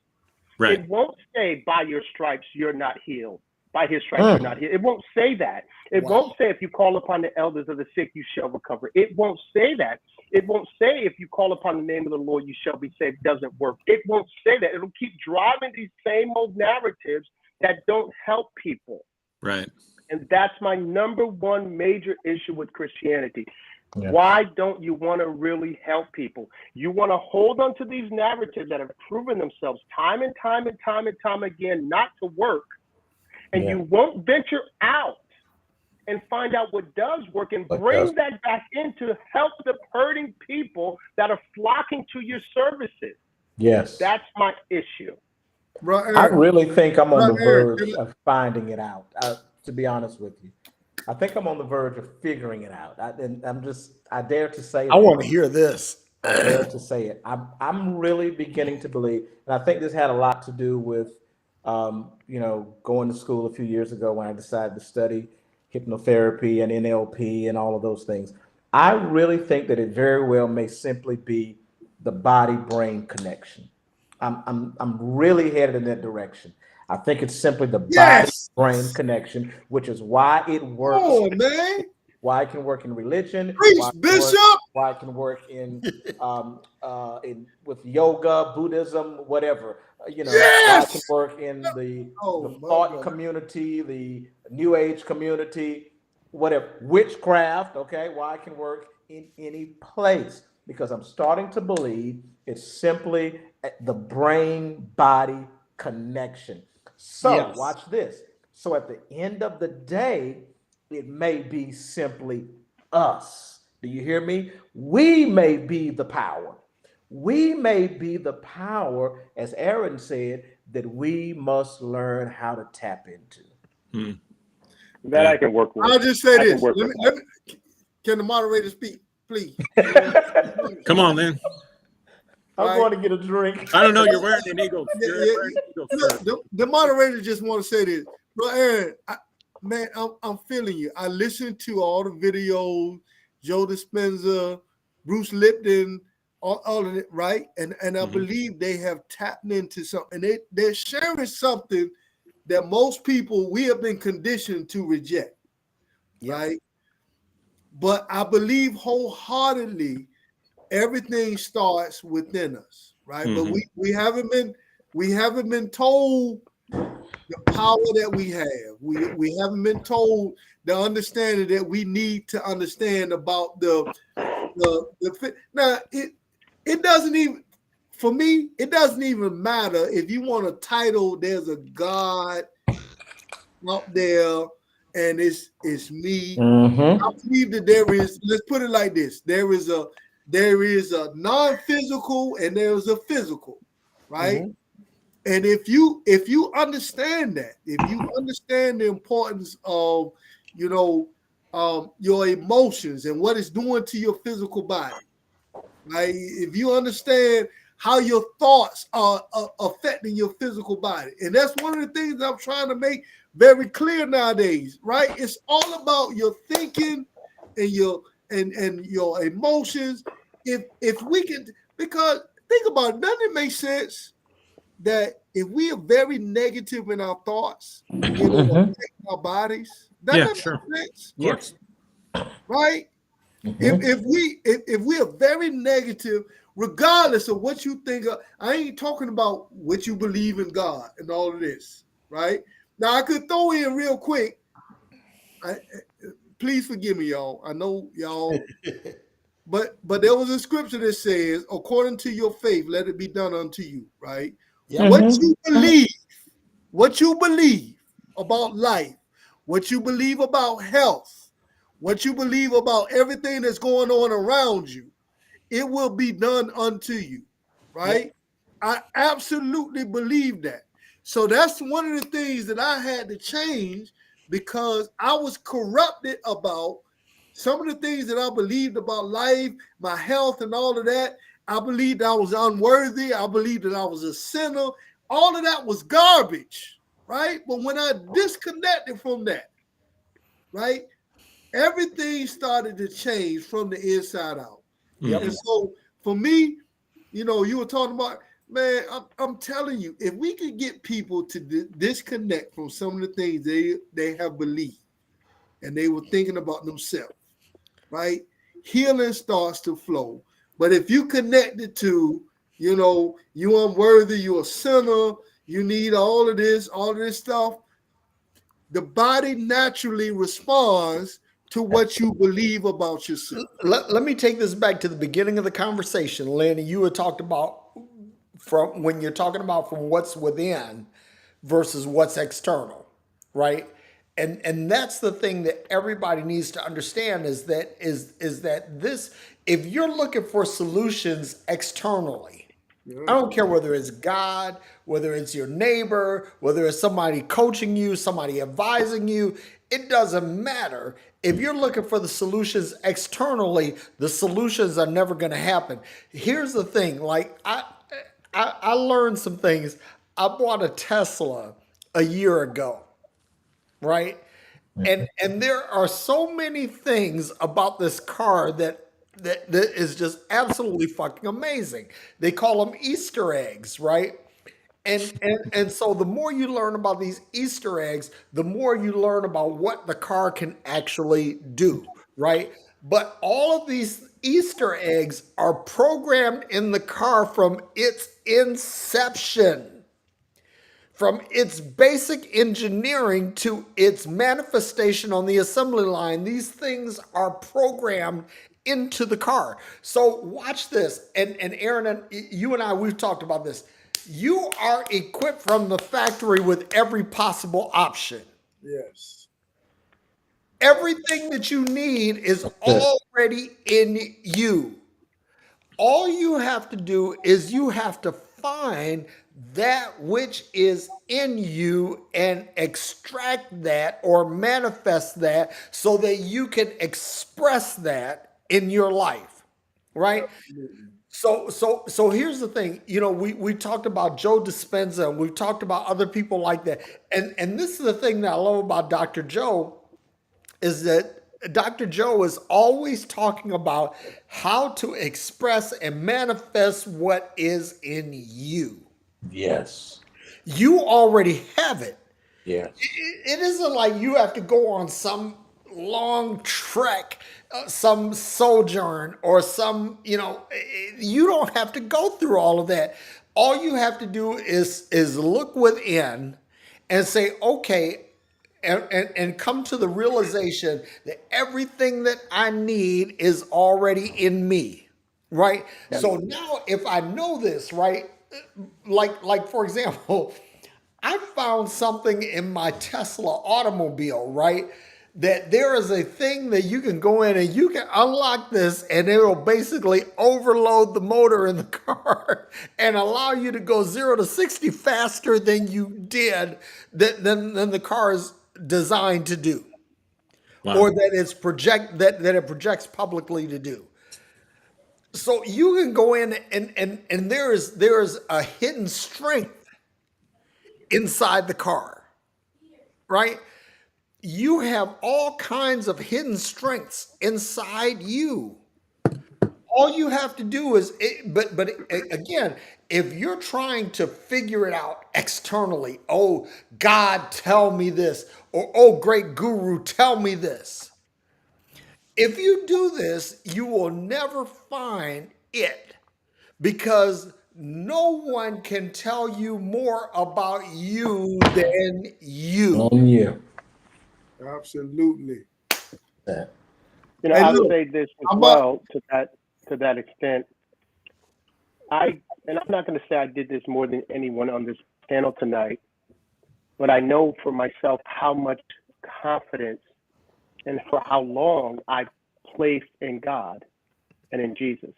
Right. It won't say, by your stripes, you're not healed. By his stripes, you're not healed. It won't say that. It won't say, if you call upon the elders of the sick, you shall recover. It won't say that. It won't say, if you call upon the name of the Lord, you shall be saved. It doesn't work. It won't say that. It'll keep driving these same old narratives that don't help people. Right. And that's my number one major issue with Christianity. Yeah. Why don't you want to really help people? You want to hold on to these narratives that have proven themselves time and time and time and time again not to work. And you won't venture out and find out what does work and bring that back in to help the hurting people that are flocking to your services. Yes. That's my issue. Right, I really think I'm on the Eric, verge of finding it out, to be honest with you. I think I'm on the verge of figuring it out. I dare to say I want to hear this. I dare to say it. I'm really beginning to believe, and I think this had a lot to do with, going to school a few years ago when I decided to study hypnotherapy and NLP and all of those things. I really think that it very well may simply be the body-brain connection. I'm really headed in that direction. I think it's simply the body-brain connection, which is why it works. Oh, man. Why it can work in religion. Preach, Bishop. Why it can work in with yoga, Buddhism, whatever. Why it can work in the thought community, the New Age community, whatever. Witchcraft, okay? Why it can work in any place. Because I'm starting to believe it's simply the brain-body connection. So watch this. So at the end of the day, it may be simply us. Do you hear me? We may be the power. We may be the power, as Aaron said, that we must learn how to tap into. That I can work with. I'll just say this. Can the moderator speak, please? Come on, then. I'm going to get a drink. I don't know. You're wearing an eagle. The moderator just want to say this. Bro, Aaron, I'm feeling you. I listened to all the videos, Joe Dispenza, Bruce Lipton, all of it, right? And I believe they have tapped into something. And they're sharing something that most people, we have been conditioned to reject, right? But I believe wholeheartedly everything starts within us, right? But we haven't been told the power that we have. We haven't been told the understanding that we need to understand about the now it doesn't even, for me, it doesn't even matter if you want a title. There's a God out there, and it's me. I believe that there is. Let's put it like this: there is a non-physical and there is a physical, right? And if you understand that, if you understand the importance of your emotions and what it's doing to your physical body, right? If you understand how your thoughts are affecting your physical body, and that's one of the things I'm trying to make very clear nowadays, right? It's all about your thinking and your emotions. If we can, because think about it, doesn't it make sense that if we are very negative in our thoughts, it will affect our bodies? Doesn't that make sense? Yes. Right? If we are very negative, regardless of what you think of, I ain't talking about what you believe in God and all of this, right? Now I could throw in real quick. Please forgive me, y'all. I know y'all, but there was a scripture that says, "According to your faith, let it be done unto you." Right? What you believe about life, what you believe about health, what you believe about everything that's going on around you, it will be done unto you, right? I absolutely believe that. So that's one of the things that I had to change, because I was corrupted about some of the things that I believed about life, my health, and all of that. I believed I was unworthy. I believed that I was a sinner. All of that was garbage, right? But when I disconnected from that, right, everything started to change from the inside out. And so for me, you were talking about, man, I'm telling you, if we could get people to disconnect from some of the things they have believed and they were thinking about themselves, right, healing starts to flow. But if you connect it to, you're unworthy, you're a sinner, You need all of this stuff. The body naturally responds to what you believe about yourself. Let me take this back to the beginning of the conversation, Lynn. You had talked about from when you're talking about from what's within versus what's external, right? And that's the thing that everybody needs to understand is that this, if you're looking for solutions externally, I don't care whether it's God, whether it's your neighbor, whether it's somebody coaching you, somebody advising you, it doesn't matter. If you're looking for the solutions externally, the solutions are never going to happen. Here's the thing, like I learned some things. I bought a Tesla a year ago, right? And there are so many things about this car that is just absolutely fucking amazing. They call them Easter eggs, right? And so the more you learn about these Easter eggs, the more you learn about what the car can actually do, right? But all of these Easter eggs are programmed in the car from its inception, from its basic engineering to its manifestation on the assembly line. These things are programmed into the car. So watch this. And Aaron, and you and I, we've talked about this. You are equipped from the factory with every possible option. Yes. Everything that you need is already in you. All you have to do is you have to find that which is in you and extract that or manifest that so that you can express that in your life, right? So here's the thing. You know, we talked about Joe Dispenza and we've talked about other people like that. And this is the thing that I love about Dr. Joe is that Dr. Joe is always talking about how to express and manifest what is in you. Yes. You already have it. Yes. It isn't like you have to go on some long trek, some sojourn, or some, you don't have to go through all of that. All you have to do is look within and say, okay, and come to the realization that everything that I need is already in me, right? So now if I know this, right, like for example, I found something in my Tesla automobile, right? That there is a thing that you can go in and you can unlock this and it will basically overload the motor in the car and allow you to go 0 to 60 faster than you did than the car is designed to do. Wow. Or that that it projects publicly to do. So you can go in and there is a hidden strength inside the car, right? You have all kinds of hidden strengths inside you. All you have to do is, but again, if you're trying to figure it out externally, oh, God, tell me this, or oh, great guru, tell me this. If you do this, you will never find it because no one can tell you more about you than you. On you. Absolutely. Yeah. You know, Hey, I'll look, say this as I'm well to that extent. I'm not going to say I did this more than anyone on this panel tonight, but I know for myself how much confidence and for how long I placed in God and in Jesus.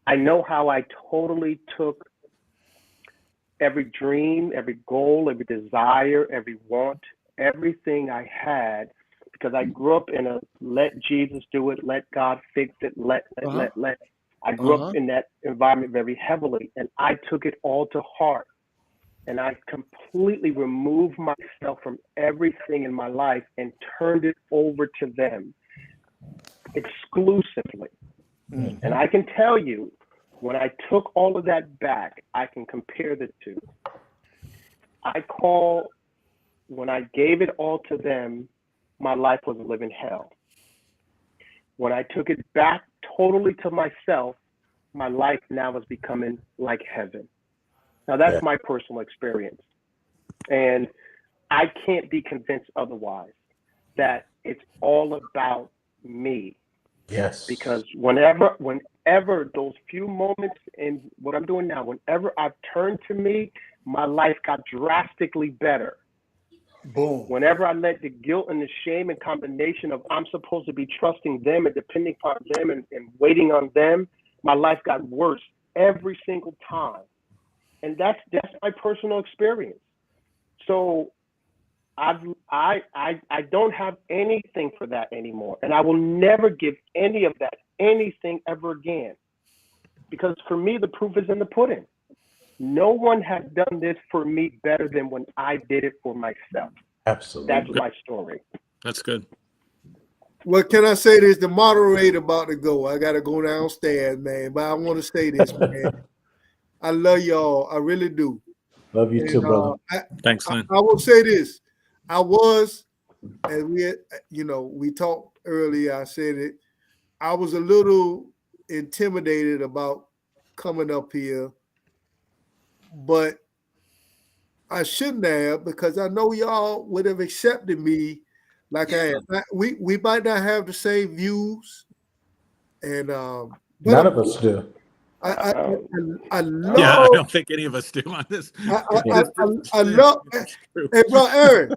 I know how I totally took every dream, every goal, every desire, every want, everything I had, because I grew up in a let Jesus do it, let God fix it, let. I grew up in that environment very heavily, and I took it all to heart. And I completely removed myself from everything in my life and turned it over to them exclusively. Mm. And I can tell you, when I took all of that back, I can compare the two. When I gave it all to them, my life was living hell. When I took it back totally to myself, my life now is becoming like heaven. Now, that's my personal experience. And I can't be convinced otherwise that it's all about me. Yes. Because whenever those few moments in what I'm doing now, whenever I've turned to me, my life got drastically better. Boom. Whenever I let the guilt and the shame and combination of I'm supposed to be trusting them and depending upon them and waiting on them, my life got worse every single time. And that's my personal experience. So I don't have anything for that anymore. And I will never give any of that anything ever again. Because for me, the proof is in the pudding. No one has done this for me better than when I did it for myself. Absolutely. That's my story. That's good. Well, can I say this? The moderator about to go. I got to go downstairs, man. But I want to say this, man. I love y'all. I really do. Love you too, brother. Thanks, Lin. I will say this. I was, as we talked earlier, I said it. I was a little intimidated about coming up here, but I shouldn't have, because I know y'all would have accepted me like I am. We might not have the same views, and none of us do. I love. Yeah, I don't think any of us do on this. I love. Hey, bro, Aaron,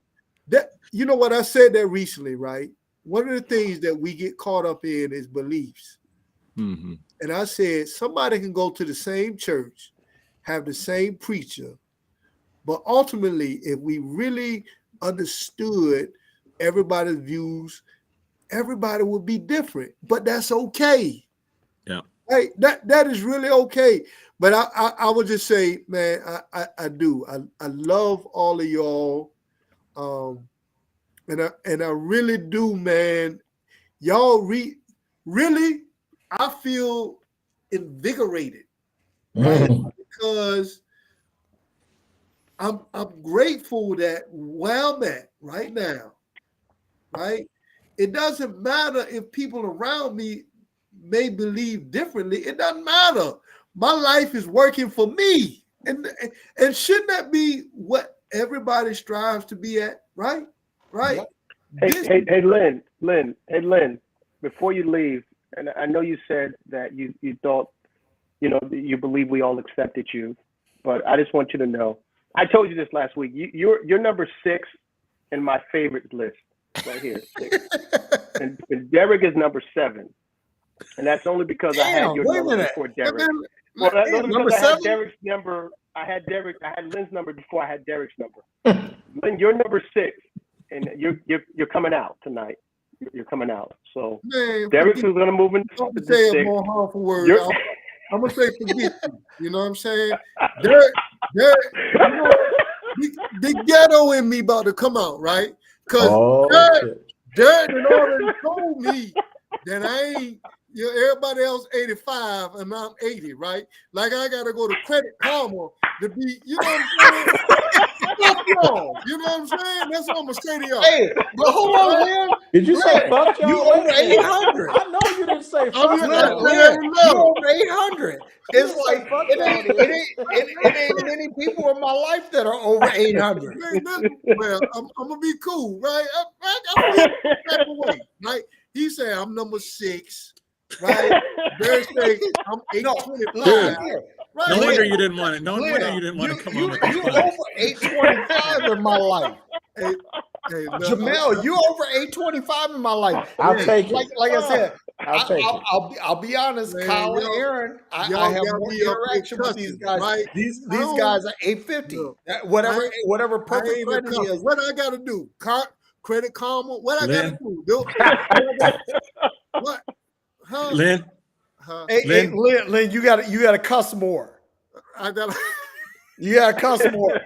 you know what, I said that recently, right? One of the things that we get caught up in is beliefs. Mm-hmm. And I said somebody can go to the same church, have the same preacher, but ultimately, if we really understood everybody's views, everybody would be different. But that's okay. Yeah. Hey, that is really okay. But I would just say, man, I do. I love all of y'all. And I really do, man. Y'all really, I feel invigorated, right? Because I'm grateful that where I'm at right now, right? It doesn't matter if people around me may believe differently. It doesn't matter. My life is working for me. And shouldn't that be what everybody strives to be at, right? Right. Yep. Hey, Lin, before you leave, and I know you said that you thought, you believe we all accepted you, but I just want you to know, I told you this last week. You're number 6 in my favorite list right here. 6. and Derrick is number 7, and that's only because I had your number before Derrick. Well, that's only because I had Derrick's number. I had Lin's number before I had Derrick's number. Lin, you're number 6, and you're coming out tonight. You're coming out. So Derrick is going to move into the 6. Say a more harmful word. I'm gonna say forget you. You know what I'm saying? Derrick, the ghetto in me about to come out, right? Because Derrick had already told me that I ain't. Everybody else 85 and I'm 80, right? Like I gotta go to Credit Karma to be, you know what I'm saying? Fuck y'all. You know what I'm saying? That's what I'm gonna say to y'all. Hey, but hold on, Lin. Did you say fuck y'all? You over 800. I know you didn't say fuck y'all. You over 800. It's like it ain't many people in my life that are over 800. Well, I'm gonna be cool, right? I'm type of way, right? He said I'm number 6. Right, Derrick say I'm 825. Right. No wonder you didn't want it. No wonder you didn't want to come on with you over 825 in my life. Hey, Jamel, you over 825 in my life. I'll take it. Like I said, I'll be honest, man, Kyle and Aaron, I have more interaction with these guys. Right? These guys are 850. Whatever perfect credit is. What I got to do? Credit Karma. What I got to do? What? Huh? Lin, hey, Lin, you got to cuss more. I got. You got to cuss more.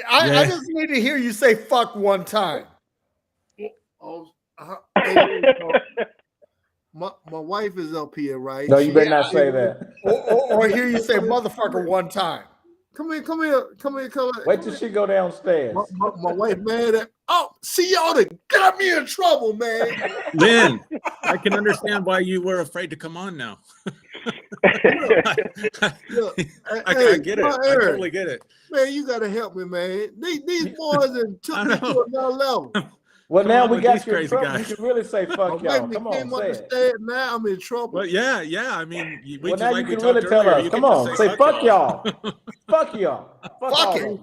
I just need to hear you say "fuck" one time. My wife is up here, right? No, you better not say that. Or hear you say "motherfucker" one time. Come here. Wait till she go downstairs. My wife mad at. Oh, see y'all that got me in trouble, man. Lin, I can understand why you were afraid to come on now. Look, I get it. I totally get it. Man, you gotta help me, man. These boys have took me to another level. Well, now we got these you in crazy trouble. guys. You can really say fuck y'all. Come on, say it. Now I'm in trouble. Well, yeah. I mean, Well, now you can really tell us. Come on, say fuck y'all. Fuck y'all. Fuck it.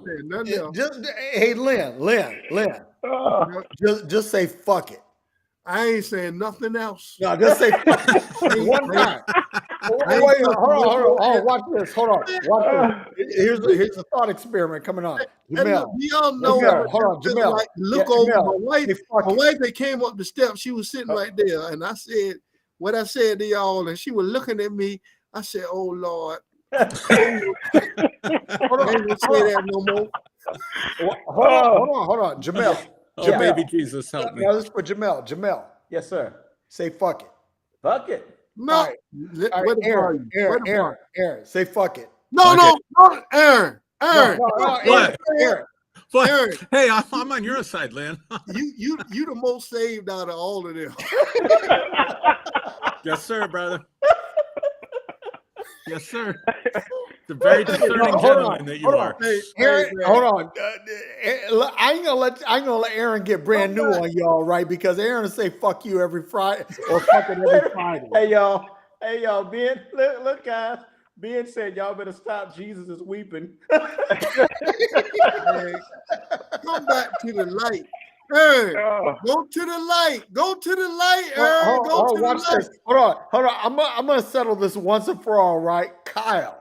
Hey, Lin. Just say fuck it. I ain't saying nothing else. No, just say fuck it. One time. Wait, hold on. Watch this. Hold on. Watch this. Here's a thought experiment coming on. Jamel, y'all know. Hold on, Jamel. Like, look over my wife. My wife, they came up the steps. She was sitting right there, and I said what I said to y'all, and she was looking at me. I said, "Oh Lord." I ain't gonna say that no more. Hold on, Jamel. Oh, baby Jesus, help me. Now this is for Jamel. Jamel. Yes, sir. Say fuck it. Fuck it. No. All right. Aaron, say fuck it. No, Aaron. What? Aaron. Aaron. Hey, I'm on your side, Lynn. you the most saved out of all of them. Yes, sir, brother. Yes, sir. The very discerning gentleman that you are. Hey, Aaron, hold on. I ain't gonna let Aaron get brand new on y'all, right? Because Aaron will say "fuck you" every Friday or "fucking" every Friday. Hey y'all. Ben, look, guys. Ben said y'all better stop. Jesus is weeping. Come back to the light. Aaron, go to the light. Go to the light, Aaron. Go to the light. This. Hold on. I'm gonna settle this once and for all, right? Kyle.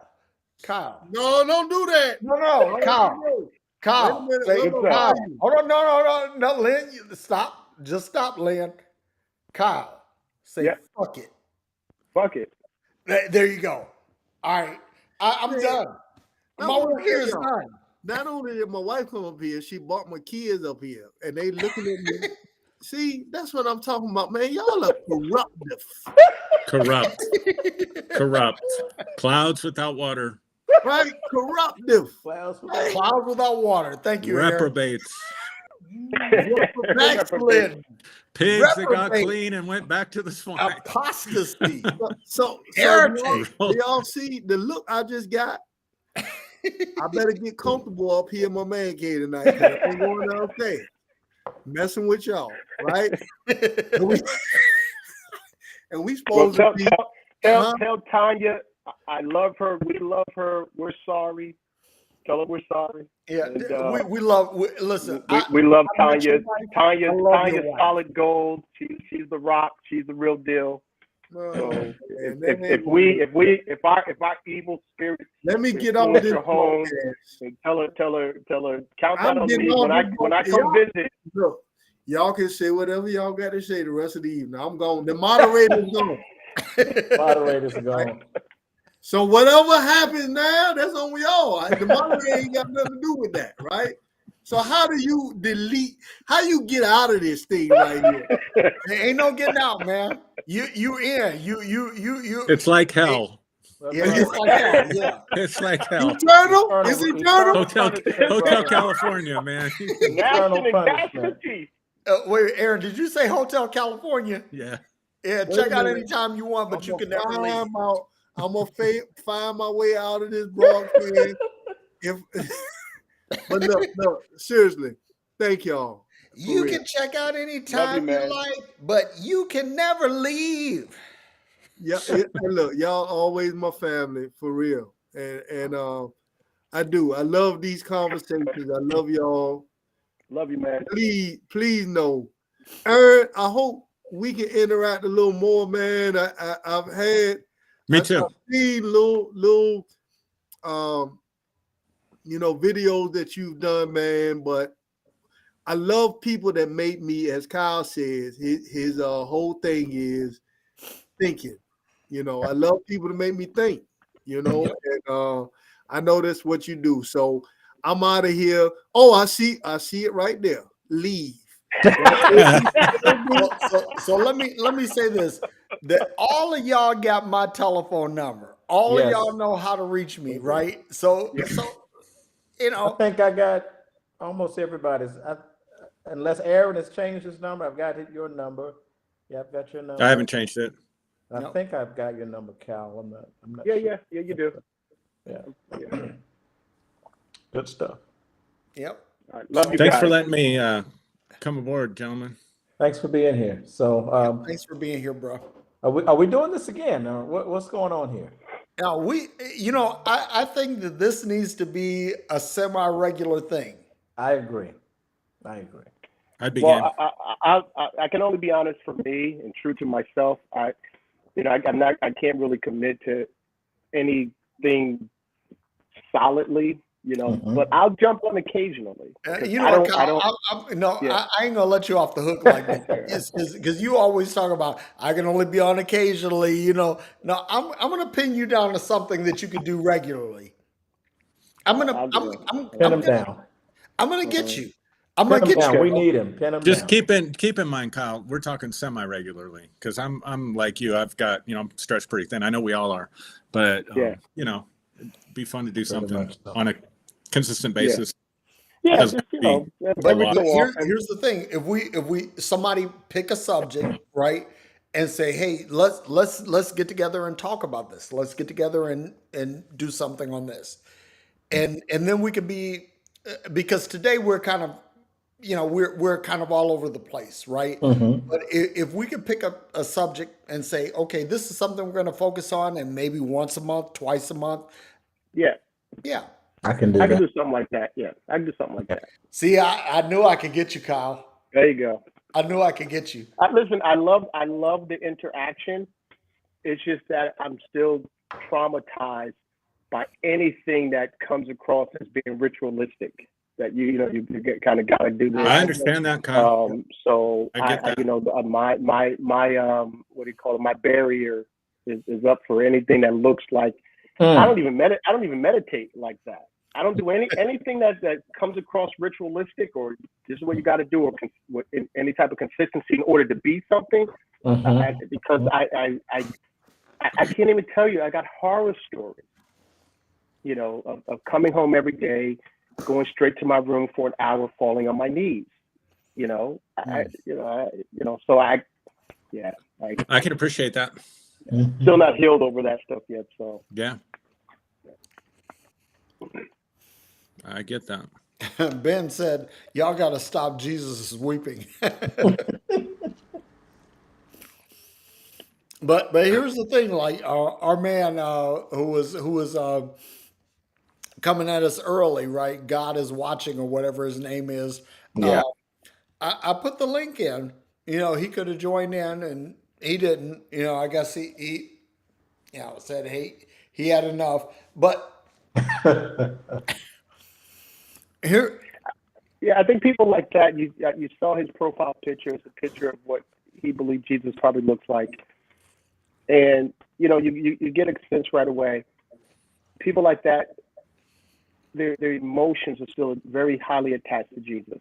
No, don't do that. No, Kyle. Say, Kyle. Hold on, no, Lynn. Stop. Just stop, Lynn. Kyle. Say fuck it. Fuck it. There you go. All right. I'm done. My work here is done. Not only did my wife come up here, she brought my kids up here, and they looking at me. See, that's what I'm talking about, man. Y'all are Corrupt. Clouds without water. Right? Corruptive. Clouds without water. Thank you, Reprobates. Backslid. Pigs that got clean and went back to the swine. Apostasy. So y'all see the look I just got? I better get comfortable up here in my man cave tonight. I'm going okay. Messing with y'all, right? and we supposed to be. Tell Tanya I love her. We love her. We're sorry. Tell her we're sorry. Yeah, and, we love. Listen, we love Tanya. Tanya's solid gold. She's the rock. She's the real deal. So if our evil spirits, let me get on this home and tell her count that on me when I come visit. Look, y'all can say whatever y'all got to say the rest of the evening. I'm gone. The moderator's gone. Moderator's gone. So whatever happens now, that's on y'all. The moderator ain't got nothing to do with that, right? So how do you delete? How you get out of this thing right here? There ain't no getting out, man. You in. You. It's like hell. Yeah, it's like hell. Yeah, it's like hell. Eternal? Is eternal? Hotel California, man. Eternal punishment. Wait, Aaron, did you say Hotel California? Yeah. Yeah, check out anytime you want, but you can never leave. I'm gonna find my way out of this broadcast. But no, seriously, thank y'all. You can check out anytime you like, but you can never leave. Yeah, look, y'all always my family for real, and I do. I love these conversations. I love y'all. Love you, man. Please know, Aaron. I hope we can interact a little more, man. I've had. Me too. I've seen little videos that you've done, man. But I love people that make me, as Kyle says, his whole thing is thinking. I love people to make me think. And I know that's what you do. So I'm out of here. Oh, I see it right there. Leave. so let me say this: that all of y'all got my telephone number. All of y'all know how to reach me, right? So I think I got almost everybody's. Unless Aaron has changed his number, I've got your number. Yeah, I've got your number. I haven't changed it. I Yep. think I've got your number, Cal. I'm not Yeah, sure. yeah, you do. Yeah. Yeah. Good stuff. Yep. All right, love you Thanks guys. for letting me come aboard, gentlemen. Thanks for being here. So, Thanks for being here, bro. are we doing this again? Or what's going on here? Now I think that this needs to be a semi-regular thing. I agree. I'd be game. Well, I can only be honest for me and true to myself. I can't really commit to anything solidly, but I'll jump on occasionally. You know what, Kyle? I ain't gonna let you off the hook like that because you always talk about I can only be on occasionally. No, I'm gonna pin you down to something that you could do regularly. I'm gonna get you. I'm gonna get you. We need him. Pin him Just down. keep in mind, Kyle. We're talking semi-regularly because I'm like you. I've got I'm stretched pretty thin. I know we all are, but it'd be fun to do something on a consistent basis. Yeah, just every so often. Here's the thing: if we somebody pick a subject, right, and say, hey, let's get together and talk about this. Let's get together and do something on this, and then we could be because today we're kind of we're kind of all over the place, right? But if we could pick up a subject and say, okay, this is something we're going to focus on, and maybe once a month, twice a month. Yeah. I can do something like that. Yeah, I can do something like that. See, I knew I could get you, Kyle. There you go. I knew I could get you. Listen, I love the interaction. It's just that I'm still traumatized by anything that comes across as being ritualistic. That you kind of got to do this. I understand that, Kyle. So I get that. my what do you call it? My barrier is up for anything that looks like. I don't even meditate like that. I don't do anything that comes across ritualistic or this is what you got to do or any type of consistency in order to be something. Because I can't even tell you. I got horror stories. Of coming home every day, going straight to my room for an hour, falling on my knees. So I can appreciate that. Still not healed over that stuff yet. So yeah, I get that. Ben said, "Y'all got to stop Jesus weeping." But here's the thing: like our man who was coming at us early, right? God is watching, or whatever his name is. Yeah. I put the link in. He could have joined in, and he didn't. I guess he said, hey, he had enough. But here, yeah, I think people like that. You saw his profile picture. It's a picture of what he believed Jesus probably looks like, and you get a sense right away. People like that, their emotions are still very highly attached to Jesus.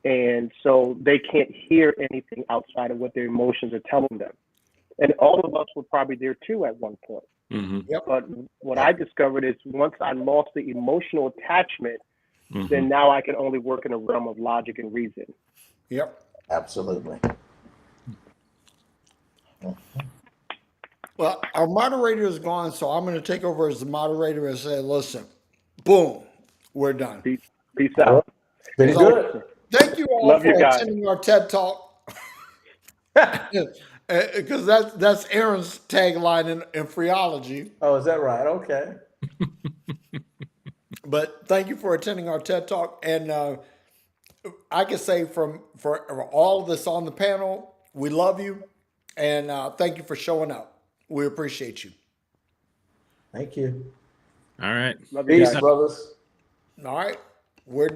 And so they can't hear anything outside of what their emotions are telling them. And all of us were probably there too at one point. Yep. But what I discovered is once I lost the emotional attachment, then now I can only work in a realm of logic and reason. Yep. Absolutely. Well, our moderator is gone, so I'm going to take over as the moderator and say, listen, boom, we're done. Peace out. Very good. Thank you all for attending our TED Talk. Because that's Aaron's tagline in phreology. Oh, is that right? Okay. But thank you for attending our TED Talk. And I can say for all of this on the panel, we love you. And thank you for showing up. We appreciate you. Thank you. All right. Love you Peace, guys. brothers. All right. We're done.